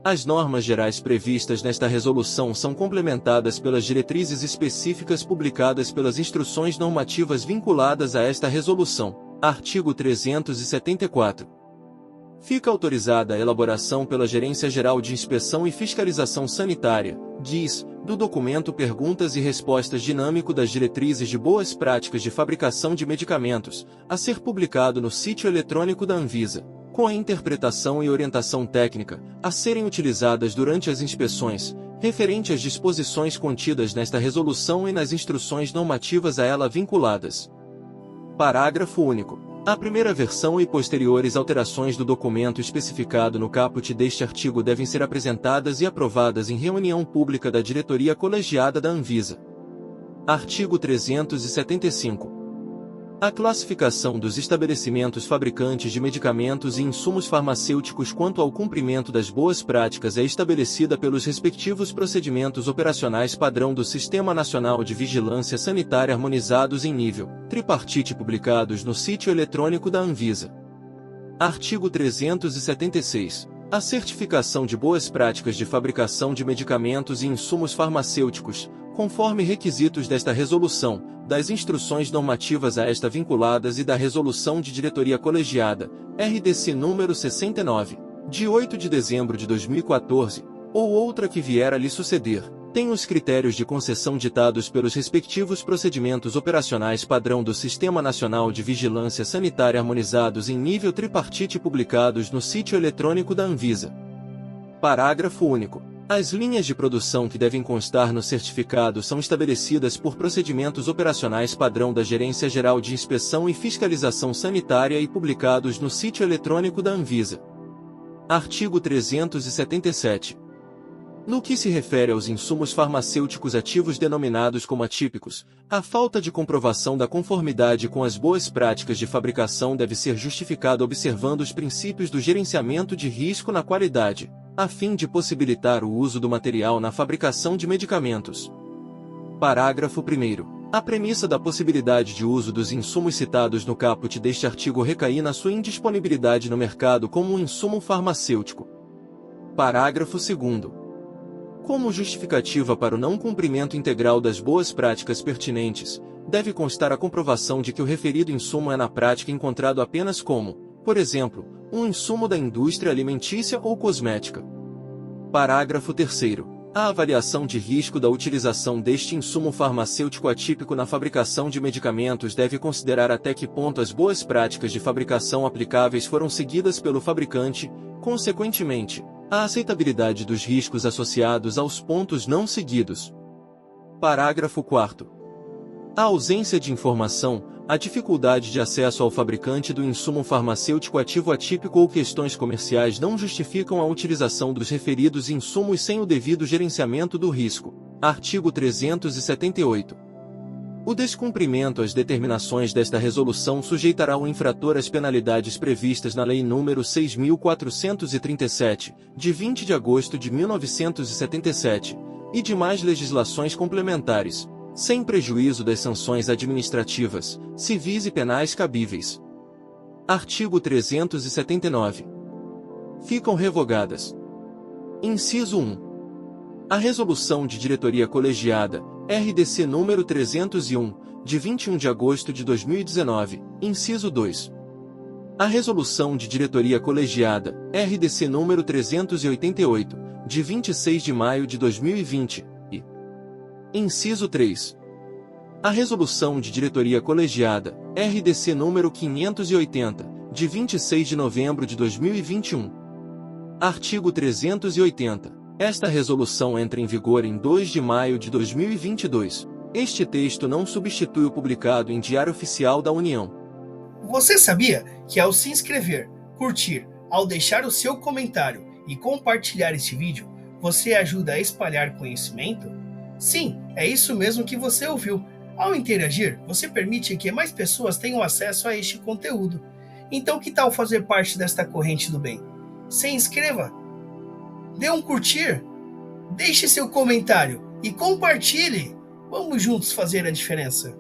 As normas gerais previstas nesta resolução são complementadas pelas diretrizes específicas publicadas pelas instruções normativas vinculadas a esta resolução. Artigo 374. Fica autorizada a elaboração pela Gerência Geral de Inspeção e Fiscalização Sanitária, DIS, do documento Perguntas e Respostas Dinâmico das Diretrizes de Boas Práticas de Fabricação de Medicamentos, a ser publicado no sítio eletrônico da Anvisa, com a interpretação e orientação técnica, a serem utilizadas durante as inspeções, referente às disposições contidas nesta resolução e nas instruções normativas a ela vinculadas. Parágrafo único. A primeira versão e posteriores alterações do documento especificado no caput deste artigo devem ser apresentadas e aprovadas em reunião pública da diretoria colegiada da Anvisa. Artigo 375. A classificação dos estabelecimentos fabricantes de medicamentos e insumos farmacêuticos quanto ao cumprimento das boas práticas é estabelecida pelos respectivos procedimentos operacionais padrão do Sistema Nacional de Vigilância Sanitária harmonizados em nível tripartite publicados no sítio eletrônico da Anvisa. Artigo 376. A certificação de boas práticas de fabricação de medicamentos e insumos farmacêuticos, conforme requisitos desta resolução, das instruções normativas a esta vinculadas e da resolução de diretoria colegiada, RDC número 69, de 8 de dezembro de 2014, ou outra que vier a lhe suceder, tem os critérios de concessão ditados pelos respectivos procedimentos operacionais padrão do Sistema Nacional de Vigilância Sanitária harmonizados em nível tripartite publicados no sítio eletrônico da Anvisa. Parágrafo único. As linhas de produção que devem constar no certificado são estabelecidas por procedimentos operacionais padrão da Gerência Geral de Inspeção e Fiscalização Sanitária e publicados no sítio eletrônico da Anvisa. Artigo 377. No que se refere aos insumos farmacêuticos ativos denominados como atípicos, a falta de comprovação da conformidade com as boas práticas de fabricação deve ser justificada observando os princípios do gerenciamento de risco na qualidade, a fim de possibilitar o uso do material na fabricação de medicamentos. Parágrafo 1º. A premissa da possibilidade de uso dos insumos citados no caput deste artigo recai na sua indisponibilidade no mercado como um insumo farmacêutico. Parágrafo 2º. Como justificativa para o não cumprimento integral das boas práticas pertinentes, deve constar a comprovação de que o referido insumo é na prática encontrado apenas como, por exemplo, um insumo da indústria alimentícia ou cosmética. Parágrafo 3º. A avaliação de risco da utilização deste insumo farmacêutico atípico na fabricação de medicamentos deve considerar até que ponto as boas práticas de fabricação aplicáveis foram seguidas pelo fabricante, consequentemente, a aceitabilidade dos riscos associados aos pontos não seguidos. Parágrafo 4º. A ausência de informação, a dificuldade de acesso ao fabricante do insumo farmacêutico ativo atípico ou questões comerciais não justificam a utilização dos referidos insumos sem o devido gerenciamento do risco. Artigo 378. O descumprimento às determinações desta resolução sujeitará o infrator às penalidades previstas na Lei nº 6.437, de 20 de agosto de 1977, e demais legislações complementares, sem prejuízo das sanções administrativas, civis e penais cabíveis. Artigo 379. Ficam revogadas. Inciso 1. A Resolução de Diretoria Colegiada, RDC número 301, de 21 de agosto de 2019, inciso 2. A Resolução de Diretoria Colegiada, RDC número 388, de 26 de maio de 2020, e inciso 3. A Resolução de Diretoria Colegiada, RDC número 580, de 26 de novembro de 2021. Artigo 380. Esta resolução entra em vigor em 2 de maio de 2022. Este texto não substitui o publicado em Diário Oficial da União. Você sabia que ao se inscrever, curtir, ao deixar o seu comentário e compartilhar este vídeo, você ajuda a espalhar conhecimento? Sim, é isso mesmo que você ouviu. Ao interagir, você permite que mais pessoas tenham acesso a este conteúdo. Então, que tal fazer parte desta corrente do bem? Se inscreva, dê um curtir, deixe seu comentário e compartilhe. Vamos juntos fazer a diferença.